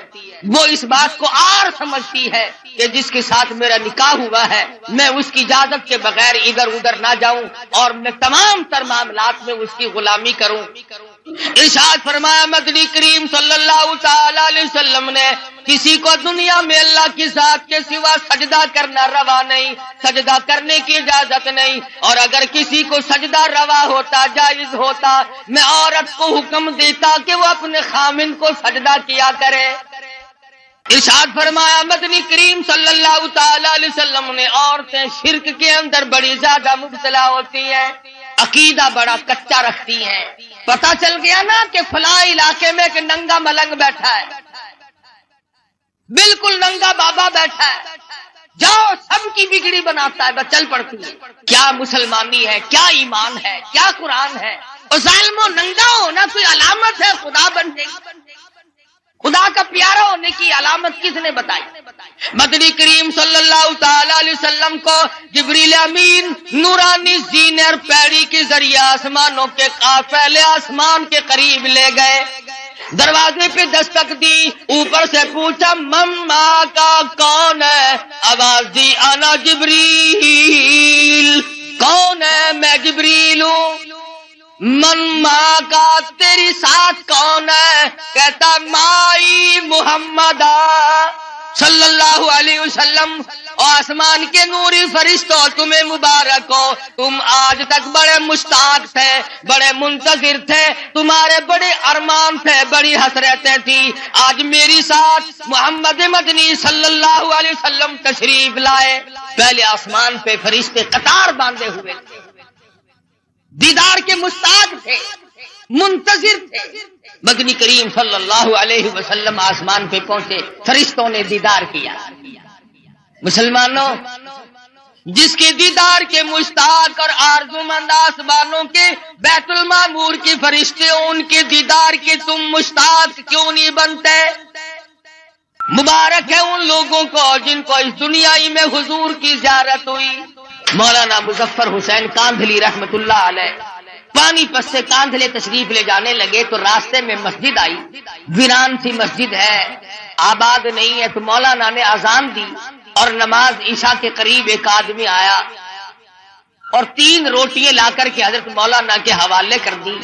وہ اس بات کو عار سمجھتی ہے کہ جس کے ساتھ میرا نکاح ہوا ہے میں اس کی اجازت کے بغیر ادھر ادھر نہ جاؤں اور میں تمام تر معاملات میں اس کی غلامی کروں۔ ارشاد فرمایا مدنی کریم صلی اللہ تعالی علیہ وسلم نے کسی کو دنیا میں اللہ کی ذات کے سوا سجدہ کرنا روا نہیں، سجدہ کرنے کی اجازت نہیں، اور اگر کسی کو سجدہ روا ہوتا جائز ہوتا میں عورت کو حکم دیتا کہ وہ اپنے خامن کو سجدہ کیا کرے۔ ارشاد فرمایا مدنی کریم صلی اللہ تعالی علیہ وسلم نے عورتیں شرک کے اندر بڑی زیادہ مبتلا ہوتی ہیں، عقیدہ بڑا کچا رکھتی ہیں۔ پتہ چل گیا نا کہ فلاں علاقے میں ایک ننگا ملنگ بیٹھا ہے، بالکل ننگا بابا بیٹھا ہے، جاؤ سب کی بگڑی بناتا ہے، بس چل پڑتی ہے۔ کیا مسلمانی ہے، کیا ایمان ہے، کیا قرآن ہے؟ اور ظالم و ننگا ہونا کوئی علامت ہے خدا بننے کی؟ خدا کا پیارا ہونے کی علامت کس نے بتائی؟ مدنی کریم صلی اللہ تعالی علیہ وسلم کو جبریل امین نورانی زینر پیڑی کے ذریعے آسمانوں کے پہلے آسمان کے قریب لے گئے، دروازے پہ دستک دی، اوپر سے پوچھا مما کا کون ہے؟ آواز دی انا جبریل، کون ہے؟ میں جبریل ہوں۔ من ماں کا تیری ساتھ کون ہے؟ کہتا مائی محمد صلی اللہ علیہ وسلم۔ اور آسمان کے نوری فرشتوں تمہیں مبارک ہو، تم آج تک بڑے مشتاق تھے، بڑے منتظر تھے، تمہارے بڑے ارمان تھے، بڑی حسرتیں تھی، آج میری ساتھ محمد مدنی صلی اللہ علیہ وسلم تشریف لائے۔ پہلے آسمان پہ فرشتے قطار باندھے ہوئے تھے، دیدار کے مشتاق تھے، منتظر تھے۔ مدنی کریم صلی اللہ علیہ وسلم آسمان پہ پہنچے، فرشتوں نے دیدار کیا۔ مسلمانوں، جس کے دیدار کے مشتاق اور آرزومند آسمانوں کے بیت المعمور کے فرشتے ہوں، ان کے دیدار کے تم مشتاق کیوں نہیں بنتے؟ مبارک ہے ان لوگوں کو جن کو اس دنیا ہی میں حضور کی زیارت ہوئی۔ مولانا مظفر حسین کاندھلی رحمت اللہ علیہ پانی پت سے کاندھلے تشریف لے جانے لگے تو راستے میں مسجد آئی، ویران سی مسجد ہے، آباد نہیں ہے، تو مولانا نے اذان دی اور نماز عشاء کے قریب ایک آدمی آیا اور 3 روٹیاں لا کر کے حضرت مولانا کے حوالے کر دی۔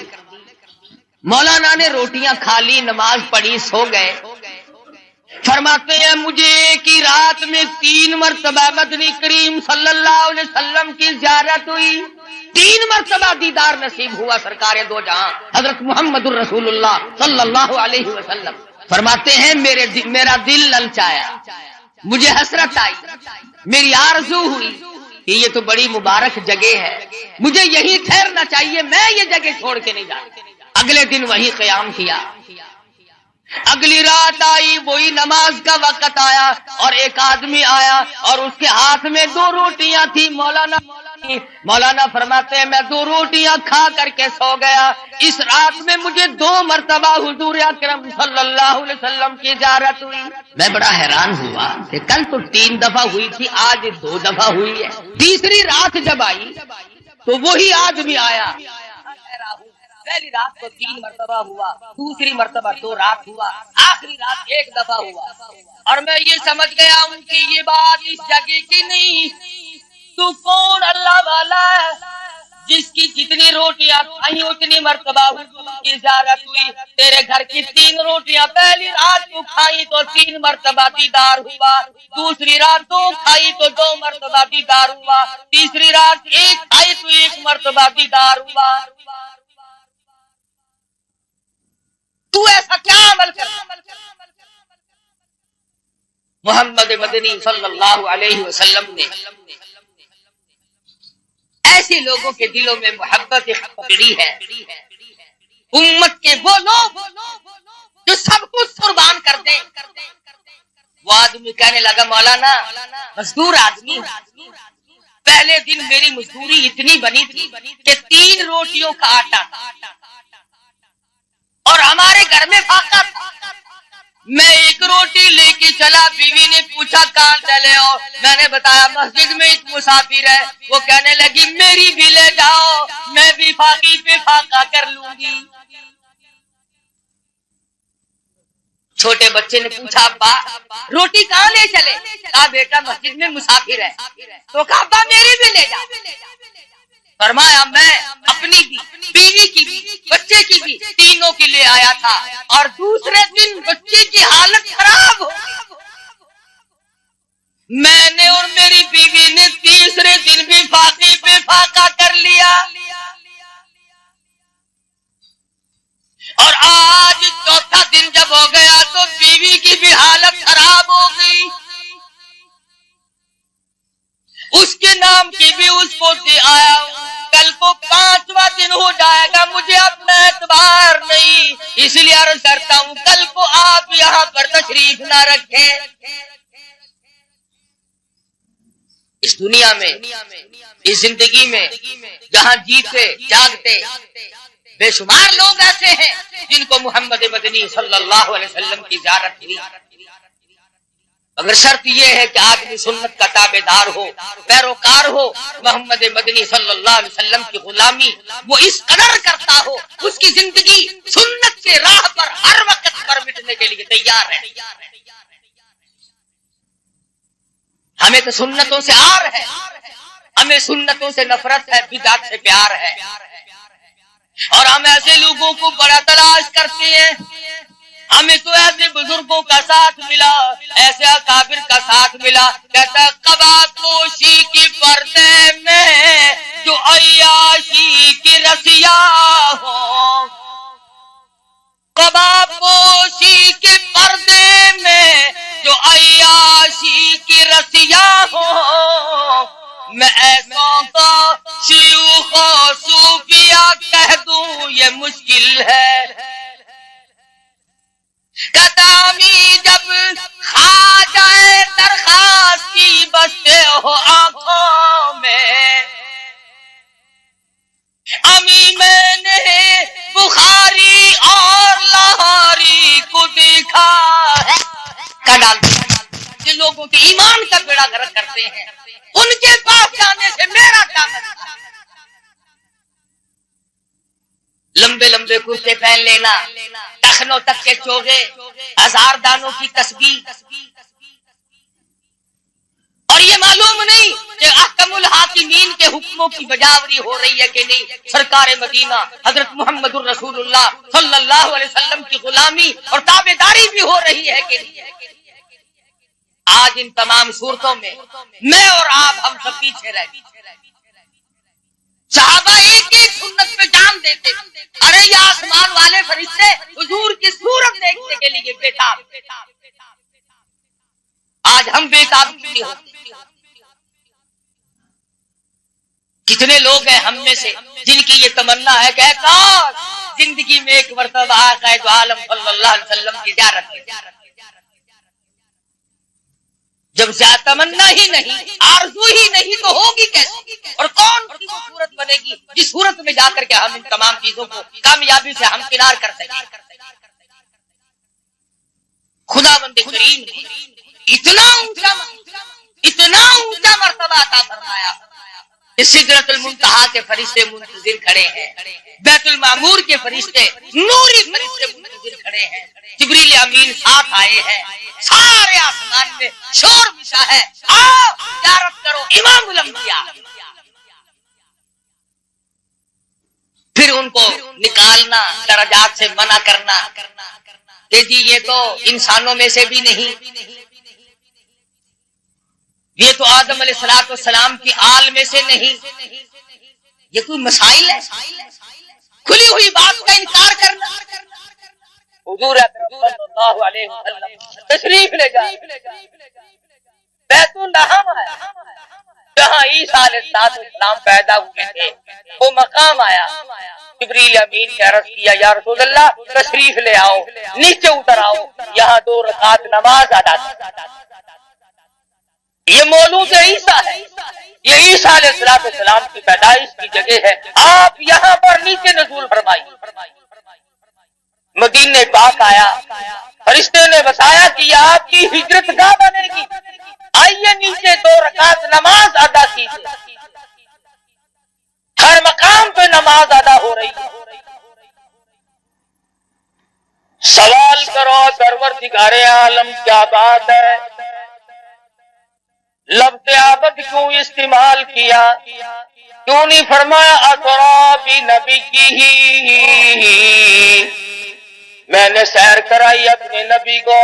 مولانا نے روٹیاں کھا لی، نماز پڑھی، سو گئے۔ فرماتے ہیں مجھے ایک ہی رات میں 3 مرتبہ مدنی کریم صلی اللہ علیہ وسلم کی زیارت ہوئی، 3 مرتبہ دیدار نصیب ہوا سرکار دو جہاں حضرت محمد الرسول اللہ صلی اللہ علیہ وسلم۔ فرماتے ہیں میرا دل للچایا، مجھے حسرت آئی، میری آرزو ہوئی کہ یہ تو بڑی مبارک جگہ ہے، مجھے یہیں ٹھہرنا چاہیے، میں یہ جگہ چھوڑ کے نہیں جاتا۔ اگلے دن وہی قیام کیا، اگلی رات آئی، وہی نماز کا وقت آیا اور ایک آدمی آیا اور اس کے ہاتھ میں 2 روٹیاں تھی۔ مولانا فرماتے ہیں میں 2 روٹیاں کھا کر کے سو گیا، اس رات میں مجھے 2 مرتبہ حضور اکرم صلی اللہ علیہ وسلم کی زیارت ہوئی۔ میں بڑا حیران ہوا کہ کل تو 3 دفعہ ہوئی تھی، آج 2 دفعہ ہوئی ہے۔ تیسری رات جب آئی تو وہی آدمی آیا، پہلی رات تو 3 مرتبہ ہوا، دوسری مرتبہ 2 رات ہوا، آخری رات 1 دفعہ ہوا، اور میں یہ سمجھ گیا ہوں کہ یہ بات اس جگہ کی نہیں، تو کون اللہ والا ہے جس کی جتنی روٹیاں کھائیں اتنی مرتبہ حضور کی زیارت ہوئی۔ تیرے گھر کی 3 روٹیاں پہلی رات تو کھائی تو 3 مرتبہ دیدار ہوا، دوسری رات 2 کھائی تو 2 مرتبہ دیدار ہوا، تیسری رات 1 کھائی تو 1 مرتبہ دیدار ہوا۔ تو ایسا کیا عمل کر؟ محمد مدنی صلی اللہ علیہ وسلم نے ایسے لوگوں کے دلوں میں محبت پکڑی ہے، امت کے وہ لوگ جو سب کچھ قربان کر دیں۔ وہ آدمی کہنے لگا مولانا مزدور آدمی، پہلے دن میری مزدوری اتنی بنی تھی کہ 3 روٹیوں کا آٹا تھا اور ہمارے گھر میں فاقہ تھا، میں 1 روٹی لے کے چلا، بیوی نے پوچھا کہاں چلے ہو، میں نے بتایا مسجد میں ایک مسافر ہے، وہ کہنے لگی میری بھی لے جاؤ، میں بھی فاقی پہ فاقہ کر لوں گی۔ چھوٹے بچے نے پوچھا ابا روٹی کہاں لے چلے؟ کہا بیٹا مسجد میں مسافر ہے، تو کہا ابا میری بھی لے جا۔ فرمایا میں اپنی بھی، بیوی کی بھی، بچے کی بھی، تینوں کے لیے آیا تھا، اور دوسرے دن بچے کی حالت خراب ہو، میں نے اور میری بیوی نے تیسرے دن بھی فاقی پہ فاقہ کر لیا، اور آج 4تھا دن جب ہو گیا تو بیوی کی بھی حالت خراب ہو گئی، اس کے نام کی بھی اس کو دے آیا ہوں، کل کو 5واں دن ہو جائے گا، مجھے اپنا اعتبار نہیں، اس لیے عرض کرتا ہوں کل کو آپ یہاں پر تشریف نہ رکھیں۔ اس دنیا میں، اس زندگی میں جہاں جیتے جاگتے بے شمار لوگ ایسے ہیں جن کو محمد مدنی صلی اللہ علیہ وسلم کی زیارت ہوئی، مگر شرط یہ ہے کہ آدمی سنت کا تابع دار ہو، پیروکار ہو، محمد مدنی صلی اللہ علیہ وسلم کی غلامی وہ اس قدر کرتا ہو، اس کی زندگی سنت کے راہ پر ہر وقت پر مٹنے کے لیے تیار ہے۔ ہمیں تو سنتوں سے آر ہے، ہمیں سنتوں سے نفرت ہے، بدعت سے پیار ہے، اور ہم ایسے لوگوں کو بڑا تلاش کرتے ہیں۔ ہمیں تو ایسے بزرگوں کا ساتھ ملا، ایسے اکابر کا ساتھ ملا، کہتا قبا پوشی کی پردے میں جو عیاشی کی رسیا ہو، قبا پوشی کے پردے میں جو عیاشی کی رسیا ہو، میں ایسوں کو شیوخ و صوفیہ کہہ دوں یہ مشکل ہے۔ قدامی جب کھا جائے درخواست کی بستے ہو آنکھوں میں، امی میں نے بخاری اور لاہوری کو دیکھا ہے۔ لوگوں کے ایمان کا بیڑا غرق کرتے ہیں، ان کے پاس جانے سے میرا کیا مطلب؟ لمبے لمبے کرتے پہن لینا، ٹخنوں تک کے چوغے، ہزار دانوں کی تسبیح، اور یہ معلوم نہیں کہ احکم الحاکمین کے حکموں کی بجاوری ہو رہی ہے کہ نہیں۔ سرکار مدینہ حضرت محمد الرسول اللہ صلی اللہ علیہ وسلم کی غلامی اور تابعداری بھی ہو رہی ہے کہ نہیں۔ آج ان تمام صورتوں میں میں اور آپ ہم سب پیچھے رہ گئے۔ صحابہ ایک ایک سنت پہ جان دیتے، ارے یہ آسمان والے فرشتے حضور کی صورت دیکھنے کے لیے بےتاب۔ آج ہم بےتاب کیوں ہوتے؟ کتنے لوگ ہیں ہم میں سے جن کی یہ تمنا ہے کہ کاش زندگی میں ایک مرتبہ آقا دو عالم صلی اللہ علیہ وسلم کی زیارت کی۔ جب تمنا ہی نہیں، آرزو ہی نہیں، تو ہوگی کیسے؟ اور کون سی وہ صورت بنے گی جس صورت میں جا کر کے ہم ان تمام چیزوں کو کامیابی سے ہمکنار کر سکیں؟ خداوند کریم نے اتنا اونچا مرتبہ عطا فرمایا کہ سدرۃ المنتہا کے فرشتے منتظر کھڑے ہیں، بیت المعمور کے فرشتے، نوری فرشتے منتظر کھڑے ہیں، جبریل امین ساتھ آئے ہیں، سارے آسمان میں شور مچا ہے، آؤ زیارت کرو امام الانبیاء۔ پھر ان کو نکالنا، درجات سے منع کرنا کہ جی یہ تو انسانوں میں سے بھی نہیں، یہ تو آدم علیہ الصلوۃ والسلام کی آل میں سے نہیں، یہ کوئی مسائل ہے؟ کھلی ہوئی بات کا انکار کرنا۔ حضور اکرم صلی اللہ علیہ وسلم تشریف لے جائے بیت الحرام آیا، جہاں عیسیٰ علیہ السلام پیدا ہوئے تھے، وہ مقام آیا۔ جبریل امین نے عرض کیا یا رسول اللہ تشریف لے آؤ، نیچے اتر آؤ، یہاں 2 رکعت نماز ادا کرو۔ یہ مولود عیسیٰ ہے، یہ عیسیٰ علیہ السلام کی پیدائش کی جگہ ہے، آپ یہاں پر نیچے نزول فرمائیے۔ مدینہ پاک آیا، فرشتے نے بتایا کہ یہ آپ کی ہجرت گاہ بنے گی، آئیے نیچے 2 رکعت نماز ادا کیجیے۔ ہر مقام پہ نماز ادا ہو رہی ہے۔ سوال کرو پروردگار عالم کیا بات ہے، لفظ عبد کیوں استعمال کیا؟ کیوں نہیں فرمایا اسرا بنبی ہی؟ میں نے سیر کرائی اپنے نبی کو،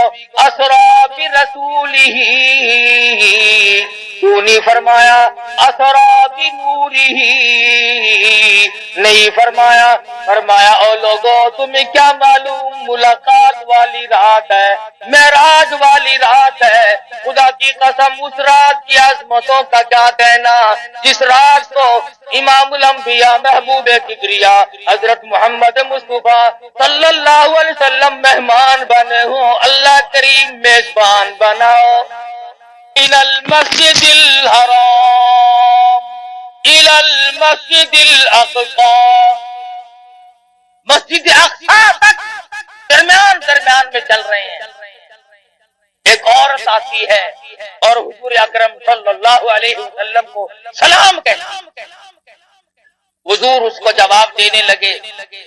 اسرا برسول ہی، کیوں نہیں فرمایا اسرا بنور ہی؟ نہیں فرمایا۔ فرمایا او لوگوں تمہیں کیا معلوم ملاقات والی رات ہے، معراج والی رات ہے، خدا کی قسم اس رات کی عظمتوں کا کیا کہنا، جس رات کو امام الانبیاء محبوب کبریا حضرت محمد مصطفیٰ صلی اللہ علیہ وسلم مہمان بنے ہوں، اللہ کریم میزبان بناؤ۔ الى المسجد الحرام الى المسجد الاقصى، مسجد اقصی تک درمیان میں چل رہے ہیں۔ ایک عورت آتی ہے اور حضور اکرم صلی اللہ علیہ وسلم کو سلام کہتی، حضور اس کو جواب دینے لگے،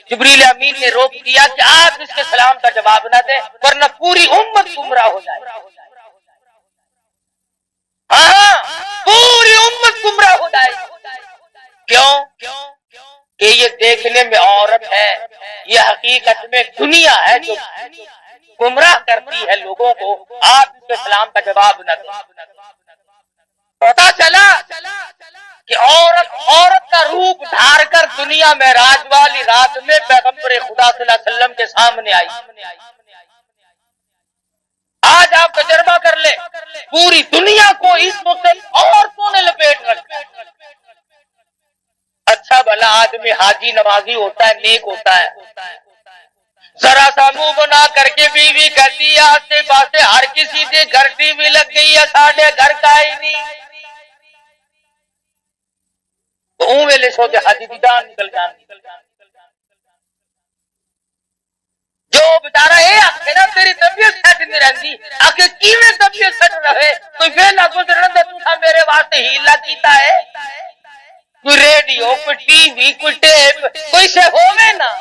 جبریل امین نے روک دیا کہ آپ اس کے سلام کا جواب نہ دیں ورنہ پوری امت گمراہ ہو جائے۔ ہاں پوری امت گمراہ ہو جائے۔ کیوں کہ یہ دیکھنے میں عورت ہے، یہ حقیقت میں دنیا ہے جو گمراہ کرتی ہے لوگوں کو۔ آپ اس کے سلام کا جواب نہ دیں۔ پتا چلا کہ عورت کا روپ دھار کر دنیا میں راج والی رات میں پیغمبر خدا صلی اللہ علیہ وسلم کے سامنے آئی۔ آج آپ تجربہ کر لیں، پوری دنیا کو اس وقت عورتوں نے لپیٹ رکھا۔ اچھا بھلا آدمی حاجی نمازی ہوتا ہے، نیک ہوتا ہے، ذرا سا منہ بنا کر کے بیوی کہتی ہے آسے پاسے ہر کسی کے گھر ٹی وی لگ گئی ہے، ساڑھے گھر کا ہی نہیں، تو اون ویلے سو کے حاجی دی جان نکل جان۔ جو بیچارہ یہ آخر نا تیری طبیعت سیٹ نہیں رہتی، آخر کیویں دبے کٹ رہے کوئی ویلا گزرن دے تساں میرے واسطے ہیلا کیتا ہے کوئی ریڈیو کوئی ٹی وی کوئی ٹیپ کوئی سے ہووے نا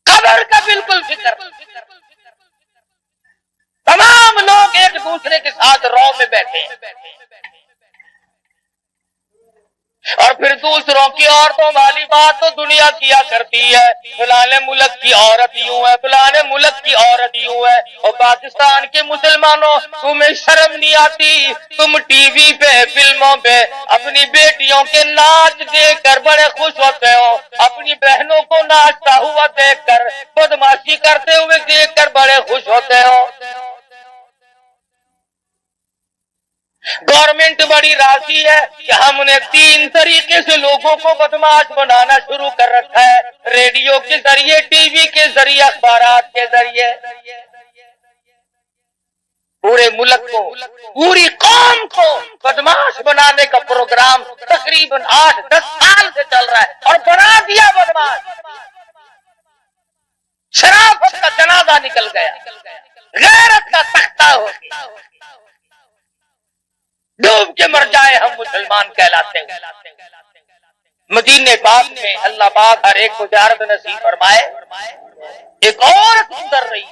خبر کا بالکل فکر تمام لوگ ایک دوسرے کے ساتھ رو میں بیٹھے ہیں اور پھر دوسروں کی عورتوں والی بات تو دنیا کیا کرتی ہے فلانے ملک کی عورت یوں ہے فلانے ملک کی عورت یوں ہے اور پاکستان کے مسلمانوں تمہیں شرم نہیں آتی تم ٹی وی پہ فلموں پہ اپنی بیٹیوں کے ناچ دیکھ کر بڑے خوش ہوتے ہو اپنی بہنوں کو ناچتا ہوا دیکھ کر بدماشی کرتے ہوئے دیکھ کر بڑے خوش ہوتے ہو گورنمنٹ بڑی راضی ہے کہ ہم نے 3 طریقے سے لوگوں کو بدماش بنانا شروع کر رکھا ہے ریڈیو کے ذریعے ٹی وی کے ذریعے اخبارات کے ذریعے پورے ملک کو پوری قوم کو بدماش بنانے کا پروگرام تقریباً 8-10 سال سے چل رہا ہے اور بنا دیا بدماش شرافت کا جنازہ نکل گیا غیرت کا تختہ ہو گیا ڈوب کے مر جائے ہم مسلمان کہلاتے ہیں مدینے پاک میں اللہ پاک ہر ایک کو زیارت نصیب فرمائے ایک عورت گزر رہی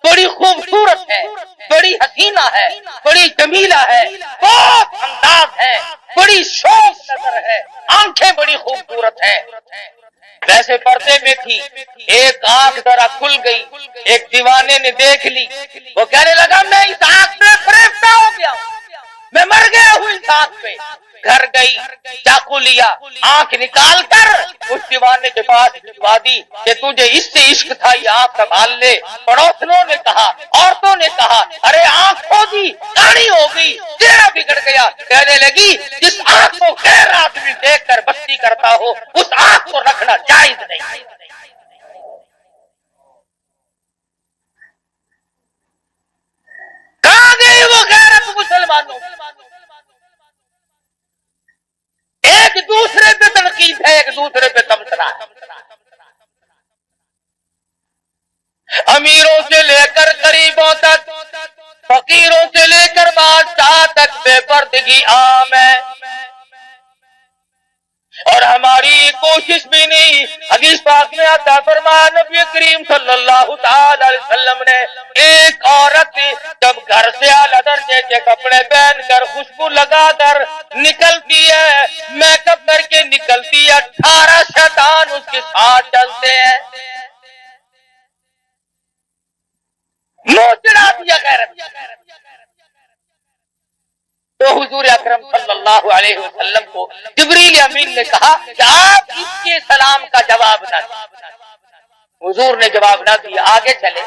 بڑی خوبصورت ہے بڑی حسینہ ہے بڑی جمیلہ ہے بہت انداز ہے بڑی شوق نظر ہے آنکھیں بڑی خوبصورت ہیں ویسے پردے میں تھی ایک آنکھ ذرا کھل گئی ایک دیوانے نے دیکھ لی وہ کہنے لگا میں اس آنکھ میں فریفتہ ہو گیا میں مر گیا ہوں اس آنکھ پہ گھر گئی چاقو لیا آنکھ نکال کر اس دیوانے کے پاس بھجوا دی کہ تجھے اس سے عشق تھا یہ آنکھ سنبھال لے پڑوسنوں نے کہا عورتوں نے کہا ارے آنکھ کھو دی کاڑی ہو گئی چہرہ بگڑ گیا کہنے لگی جس آنکھ کو غیر آدمی دیکھ کر بستی کرتا ہو اس آنکھ کو رکھنا جائز نہیں کہاں گئی وہ غیرت مسلمانوں ایک دوسرے پہ تنقید ہے ایک دوسرے پہ تبصرہ ہے امیروں سے لے کر غریبوں تک فقیروں سے لے کر بادشاہ تک بے پردگی عام ہے اور ہماری کوشش بھی نہیں حدیث پاک میں آتا فرمایا نبی کریم صلی اللہ تعالی علیہ وسلم نے ایک عورت جب گھر سے اعلیٰ درجے کے کپڑے پہن کر خوشبو لگا کر نکلتی ہے میک اپ کر کے نکلتی ہے 18 شیطان اس کے ساتھ چلتے ہیں منہ چڑھا دیا غیرت تو حضور اکرم صلی اللہ علیہ وسلم کو جبریل امین نے کہا کہ آپ اس کے سلام کا جواب نہ دیں حضور نے جواب نہ دیا آگے چلے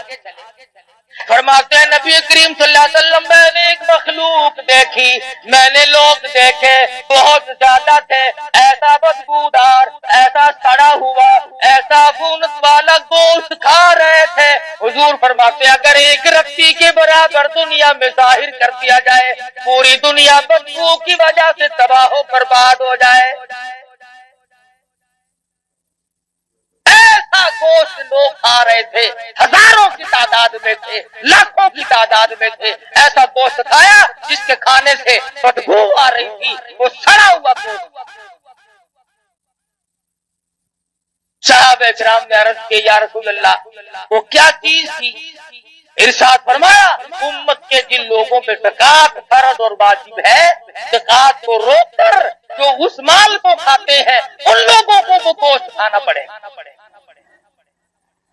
فرماتے ہیں نبی کریم صلی اللہ علیہ وسلم میں نے ایک مخلوق دیکھی میں نے لوگ دیکھے بہت زیادہ تھے ایسا بدبودار ایسا سڑا ہوا ایسا گونت والا گوشت کھا رہے تھے حضور فرماتے ہیں اگر ایک رتی کے برابر دنیا میں ظاہر کر دیا جائے پوری دنیا بدبو کی وجہ سے تباہ و برباد ہو جائے ایسا گوشت لوگ کھا رہے تھے ہزاروں کی تعداد میں تھے لاکھوں کی تعداد میں تھے ایسا گوشت کھایا جس کے کھانے سے بدبو آ رہی تھی وہ سڑا ہوا گوشت صحابہ کرام نے عرض کی یا رسول اللہ وہ کیا چیز تھی ارشاد فرمایا امت کے جن لوگوں پہ زکات فرض اور واجب ہے زکات کو روک کر جو اس مال کو کھاتے ہیں ان لوگوں کو وہ گوشت کھانا پڑے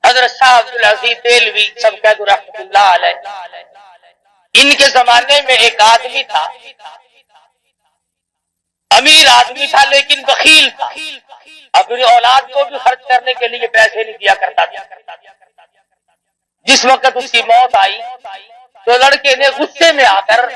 حضرت شاہ عبدالعزیز دہلوی سب قید رحمۃ اللہ علیہ ان کے زمانے میں ایک آدمی تھا امیر آدمی تھا لیکن بخیل تھا اپنی اولاد کو بھی خرچ کرنے کے لیے پیسے نہیں دیا کرتا تھا جس وقت اس کی موت آئی تو لڑکے نے غصے میں آ کر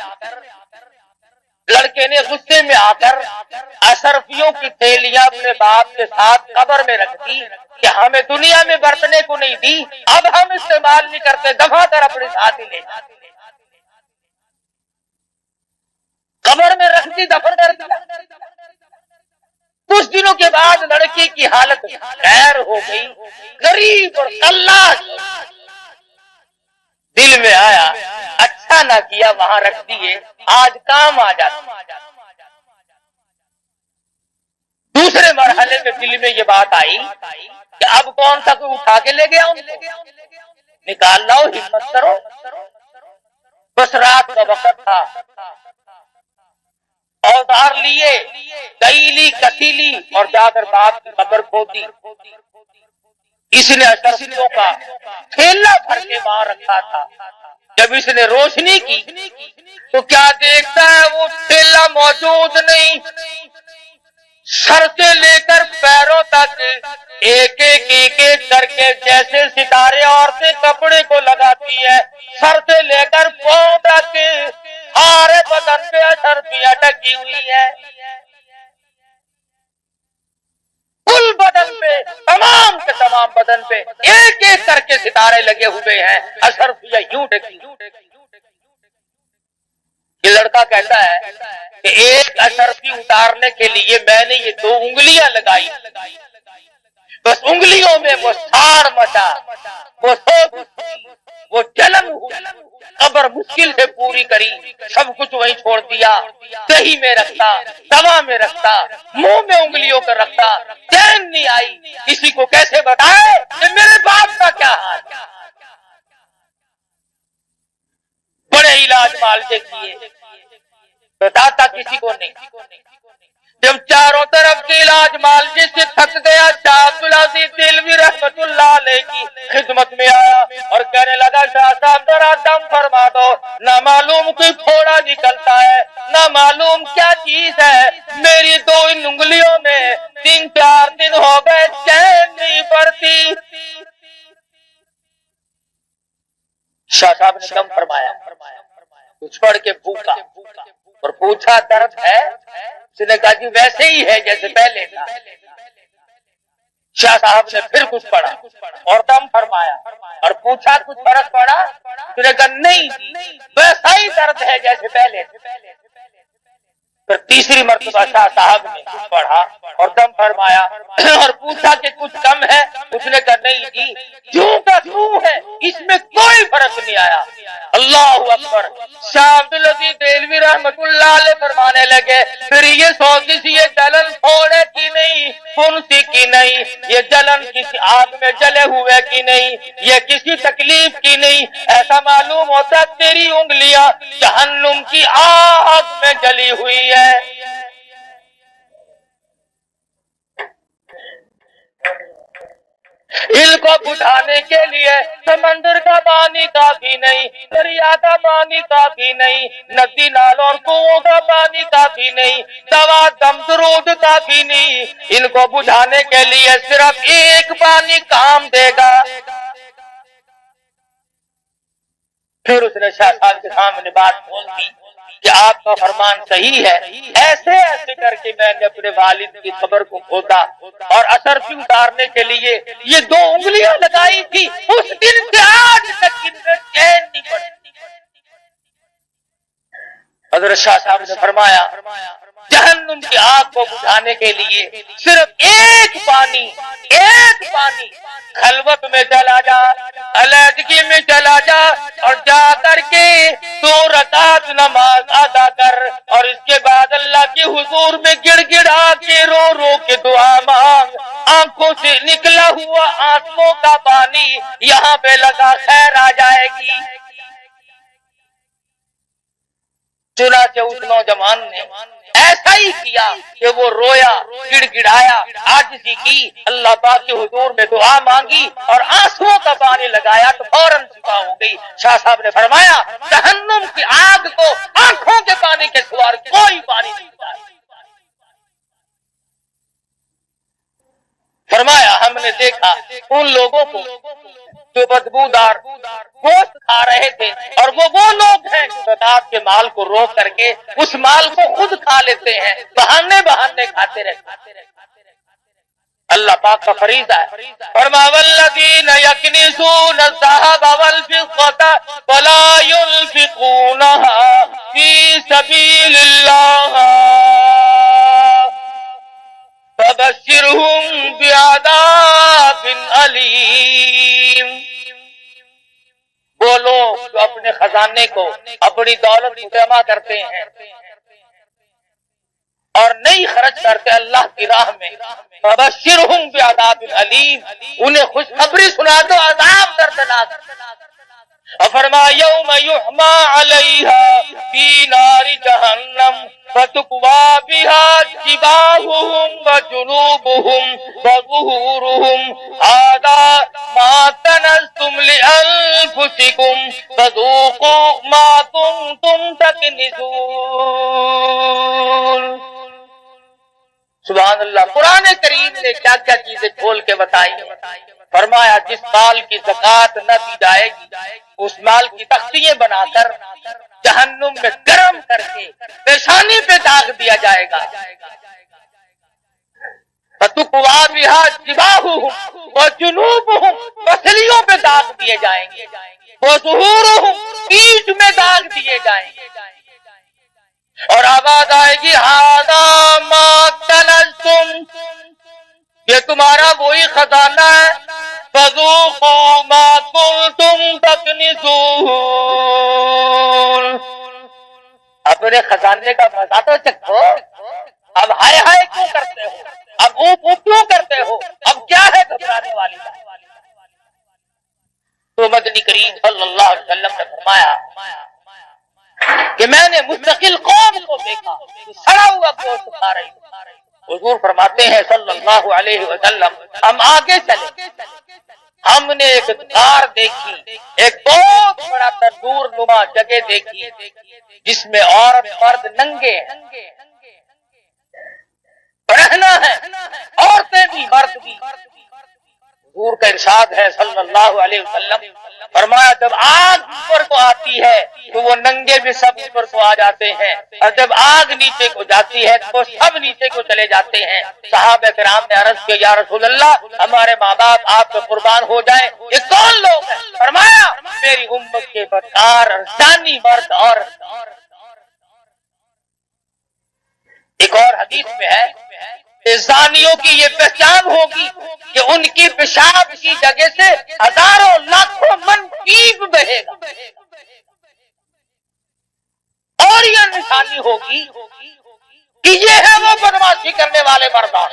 اشرفیوں کی تھیلیاں اپنے باپ کے ساتھ قبر میں رکھ دی کہ ہمیں دنیا میں برتنے کو نہیں دی اب ہم استعمال نہیں کرتے دفع کر اپنے ساتھ ہی لے قبر میں رکھ دی دفن کر دیا کچھ دنوں کے بعد لڑکی کی حالت خیر ہو گئی غریب اور قلاش دل میں آیا اچھا نہ کیا وہاں رکھ دیے، آج کام آ جاتا۔ دوسرے مرحلے میں دل میں یہ بات آئی کہ اب کون سا کوئی اٹھا کے لے گیا ان کو، نکال لاؤ، ہمت کرو۔ بس رات کا وقت تھا، اوزار لیے، گئی کسیلی اور جا کر باپ کی قبر کھودی۔ اس نے اشرفیوں کا ٹھیلا بھر کے وہاں رکھا تھا۔ جب اس نے روشنی کی تو کیا دیکھتا ہے، وہ ٹھیلا موجود نہیں، سر سے لے کر پیروں تک ایک ایک کر کے جیسے ستارے عورتیں کپڑے کو لگاتی ہے، سر سے لے کر پاؤں تک سارے بدن پہ اشرفیاں ڈکی ہوئی ہے، کل بدن پہ، تمام کے تمام بدن پہ ایک ایک کر کے ستارے لگے ہوئے ہیں، اشرفیاں یوں ڈکی۔ یہ لڑکا کہتا ہے کہ ایک اشرفی اتارنے کے لیے میں نے یہ 2 انگلیاں لگائی، بس انگلیوں میں وہ ساڑ مچا، وہ سوگ، وہ جلن ہوئی، قبر مشکل سے پوری کری، سب کچھ وہیں چھوڑ دیا، دہی میں رکھتا، دوا میں رکھتا، منہ میں انگلیوں کر رکھتا، چین نہیں آئی، کسی کو کیسے بتائے کہ میرے باپ کا کیا حال۔ بڑے علاج معالجے کیے، بتاتا کسی کو نہیں۔ جب چاروں طرف کے علاج معالجے سے تھک گیا، شاہ عبدالعزیز دہلوی رحمت اللہ علیہ کی خدمت میں آیا اور کہنے لگا، شاہ صاحب ذرا دم فرما دو، نہ معلوم کوئی پھوڑا نکلتا ہے، نہ معلوم کیا چیز ہے، میری 2 انگلیوں میں 3-4 دن ہو گئے چین نہیں پڑتی۔ شاہ صاحب نے دم فرمایا، کچھ پڑھ کے بھوکا اور پوچھا درد ہے؟ اس نے کہا جی ویسے ہی ہے جیسے پہلے تھا۔ شاہ صاحب نے پھر کچھ پڑھا اور دم فرمایا اور پوچھا کچھ فرق پڑا؟ اس نے کہا نہیں، ویسا ہی درد ہے جیسے پہلے تھا۔ پھر تیسری مرتبہ شاہ صاحب نے کچھ پڑھا اور دم فرمایا اور پوچھا کہ کچھ کم ہے؟ اس نے کہا نہیں جی، کیوں کا کیوں ہے، اس میں کوئی فرق نہیں آیا۔ اللہ اکبر۔ شاہ عبدالعزیز دہلوی رحمت اللہ علیہ فرمانے لگے، پھر یہ سوزش، یہ جلن تھوڑے کی نہیں، پھنسی کی نہیں، یہ جلن کسی آگ میں جلے ہوئے کی نہیں، یہ کسی تکلیف کی نہیں، ایسا معلوم ہوتا تیری انگلیاں جہنم کی آگ میں جلی ہوئی ہے۔ ان کو بجھانے کے لیے سمندر کا پانی کافی نہیں، دریا کا پانی کافی نہیں، ندی نالوں اور کنووں کا پانی کافی نہیں، دوا دم درود کافی نہیں، ان کو بجھانے کے لیے صرف ایک پانی کام دے گا۔ پھر اس نے شاہ صاحب کے سامنے بات بول دی کہ آپ کا فرمان صحیح ہے، ایسے ایسے کر کے میں نے اپنے والد کی قبر کو کھودا اور اشرفی اتارنے کے لیے یہ 2 انگلیاں لگائی تھی، اس دن سے آج تک ان میں چین نہیں پڑی۔ حضرت شاہ صاحب نے فرمایا جہنم کی آگ کو بجھانے کے لیے صرف ایک پانی خلوت میں چلا جا، علیحدگی میں چلا جا اور جا کر کے 2 رکعت نماز ادا کر اور اس کے بعد اللہ کے حضور میں گڑ گڑا کے رو رو کے دعا مانگ، آنکھوں سے نکلا ہوا آنسوؤں کا پانی یہاں پہ لگا، خیر آ جائے گی۔ چنانچہ اس نوجوان نے ایسا ہی کیا کہ وہ رویا، گڑ گڑایا، عاجزی کی، اللہ پاک کے حضور میں دعا مانگی اور آنسوؤں کا پانی لگایا تو فوراً شفا ہو گئی۔ شاہ صاحب نے فرمایا جہنم کی آگ کو آنکھوں کے پانی کے سوا کوئی پانی نہیں ہوتا۔ فرمایا ہم نے دیکھا ان لوگوں کو جو بدبودار گوشت کھا رہے تھے اور وہ لوگ ہیں جو زکات کے مال کو روک کر کے اس مال کو خود کھا لیتے ہیں، بہانے کھاتے رہتے۔ اللہ پاک کا فریضہ ہے، فرمایا والذین یکنزون الذهب والفضة ولا ينفقونها في سبيل الله فبشرهم بعذاب علیم۔ وہ لوگ خزانے کو اپنی دولت کو جمع کرتے ہیں اور نہیں خرچ کرتے اللہ کی راہ میں، فبشرہم بعذاب علیم، انہیں خوشخبری سنا دو عذاب دردناک۔ اور فرمایا یوم یحما علیہا فی نار جہنم فتکوی بہا جباہہم وجنوبہم وظہورہم ھذا ما کنزتم لانفسکم فذوقوا ما کنتم تکنزون۔ سبحان اللہ، قرآن کریم نے کیا کیا چیزیں کھول کے بتائی۔ فرمایا جس مال کی زکوٰۃ نہ دی جائے گی اس مال کی تختیاں بنا کر جہنم میں گرم کر کے پیشانی پہ داغ دیا جائے گا۔ فَتُقْوَى بِهَا جِبَاهُهُمْ وَجُنُوبُهُمْ، پسلیوں پہ داغ دیے جائیں گے، وَظُهُورُهُمْ، پیٹھ میں داغ دیے جائیں گے، اور آواز آئے گی هَذَا مَا كَنَزْتُمْ، یہ تمہارا وہی خزانہ ہے، فَذُوقُوا مَا كُنتُمْ تَكْنِزُونَ، اپنے خزانے کا مزہ تو چکھو، اب ہائے ہائے کیوں کرتے ہو، اب اوپ اوپ کیوں کرتے ہو، اب کیا ہے گھبرانے والی بات؟ تو مدنی کریم صلی اللہ علیہ وسلم نے فرمایا کہ میں نے مستقل قوم کو دیکھا سڑا ہوا گوشت کھا رہی۔ حضور فرماتے ہیں صلی اللہ علیہ وسلم ہم آگے چلے، ہم نے ایک دار دیکھی، ایک بہت بڑا تندور نما جگہ دیکھی جس میں عورت مرد ننگے ہیں، رہنا ہے، عورتیں بھی مرد بھی۔ حضور کا ارشاد ہے صلی اللہ علیہ وسلم، فرمایا جب آگ اوپر کو آتی ہے تو وہ ننگے بھی سب اوپر کو آ جاتے ہیں، اور جب آگ نیچے کو جاتی ہے تو سب نیچے کو چلے جاتے ہیں۔ صحابہ کرام نے عرض کیا یا رسول اللہ ہمارے ماں باپ آپ پہ قربان ہو جائیں، یہ کون لوگ ہیں؟ فرمایا میری امت کے بدکار اور زانی مرد اور ایک اور حدیث میں ہے کہ زانیوں کی یہ پہچان ہوگی کہ ان کی پیشاب کی جگہ سے ہزاروں لاکھوں من پیپ بہے گا، اور یہ نشانی ہوگی کہ یہ ہے وہ بدماشی کرنے والے مردان۔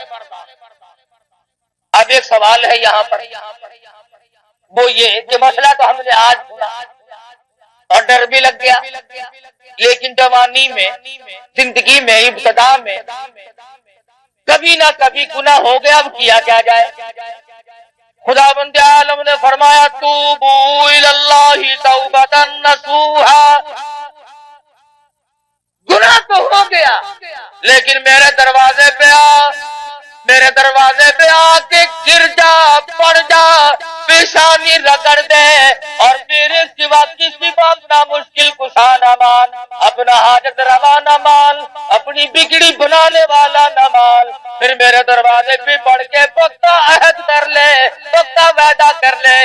اب ایک سوال ہے یہاں پر، وہ یہ کہ مسئلہ تو ہم نے آج سنا اور ڈر بھی لگ گیا، لیکن جوانی میں، زندگی میں، ابتدا میں کبھی نہ کبھی گناہ ہو گیا، اب کیا کیا جائے؟ خداوند عالم نے فرمایا توبوا الی اللہ توبۃ نصوحا، گناہ تو ہو گیا لیکن میرے دروازے پہ آ کے گر جا، پڑ جا، پیشانی رگڑ دے، اور میرے سوا کسی بات نہ مشکل کشا نہ مان، اپنا حاجت روا نہ مان، اپنی بگڑی بنانے والا نہ مان، پھر میرے دروازے پہ پڑھ کے پکا عہد کر لے، پکا وعدہ کر لے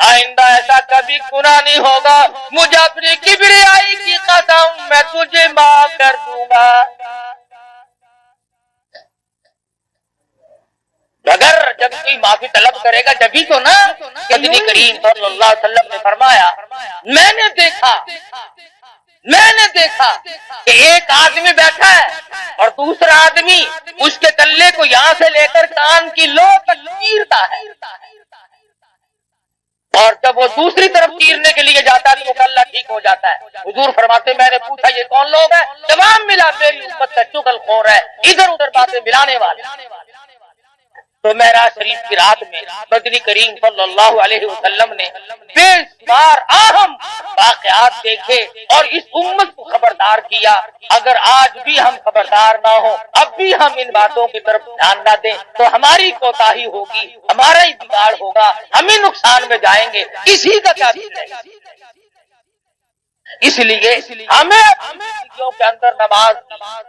آئندہ ایسا کبھی گناہ نہیں ہوگا، مجھے اپنی کبریائی کی قسم میں تجھے معاف کر دوں گا۔ اگر جب کوئی معافی طلب کرے گا جبھی تو نا۔ نبی کریم صلی اللہ علیہ وسلم نے فرمایا میں نے دیکھا کہ ایک آدمی بیٹھا ہے اور دوسرا آدمی اس کے کلے کو یہاں سے لے کر کان کی لو تک چیرتا ہے، اور جب وہ دوسری طرف چیرنے کے لیے جاتا ہے تو وہ کلہ ٹھیک ہو جاتا ہے۔ حضور فرماتے میں نے پوچھا یہ کون لوگ ہیں؟ جواب ملا میری امت کا چغل خور ہے، ادھر ادھر باتیں ملانے والے۔ تو معراج شریف کی رات میں مدنی کریم صلی اللہ علیہ وسلم نے بے شمار اہم واقعات دیکھے اور اس امت کو خبردار کیا۔ اگر آج بھی ہم خبردار نہ ہوں، اب بھی ہم ان باتوں کی طرف دھیان نہ دیں تو ہماری کوتاہی ہوگی، ہمارا ہی بگاڑ ہوگا، ہم ہی نقصان میں جائیں گے، کسی کا کیا بگڑے گا۔ اس لیے ہمیں اپنی زندگیوں کے اندر نماز،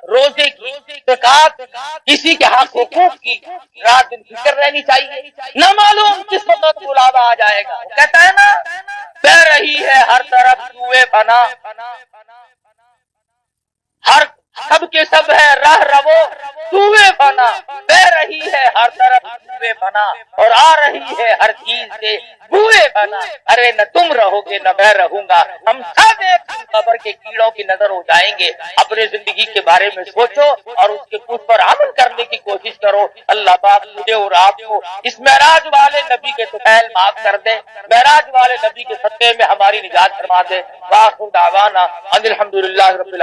روزے کی، زکات، کسی کے حق حقوق کی رات دن فکر رہنی چاہیے۔ نہ معلوم کس وقت بلاوا آ جائے گا، کہتا ہے نا بہ رہی ہے ہر طرف جوئے فنا، ہر سب کے سب ہے راہ رو جوئے فنا، بہ رہی ہے ہر طرف بدبوئے بنا اور آ رہی ہے ہر چیز سے بوئے بنا. ارے نہ تم رہو گے نہ میں رہوں گا, ہم سب ایک قبر کے کیڑوں کی نظر ہو جائیں گے. اپنے زندگی کے بارے میں سوچو اور اس کے اس پر عمل کرنے کی کوشش کرو. اللہ پاک مجھے اور آپ کو اس معراج والے نبی کے طفیل معاف کر دے, معراج والے نبی کے صدقے میں ہماری نجات فرما دے. وآخر دعوانا ان الحمدللہ رب العالمین.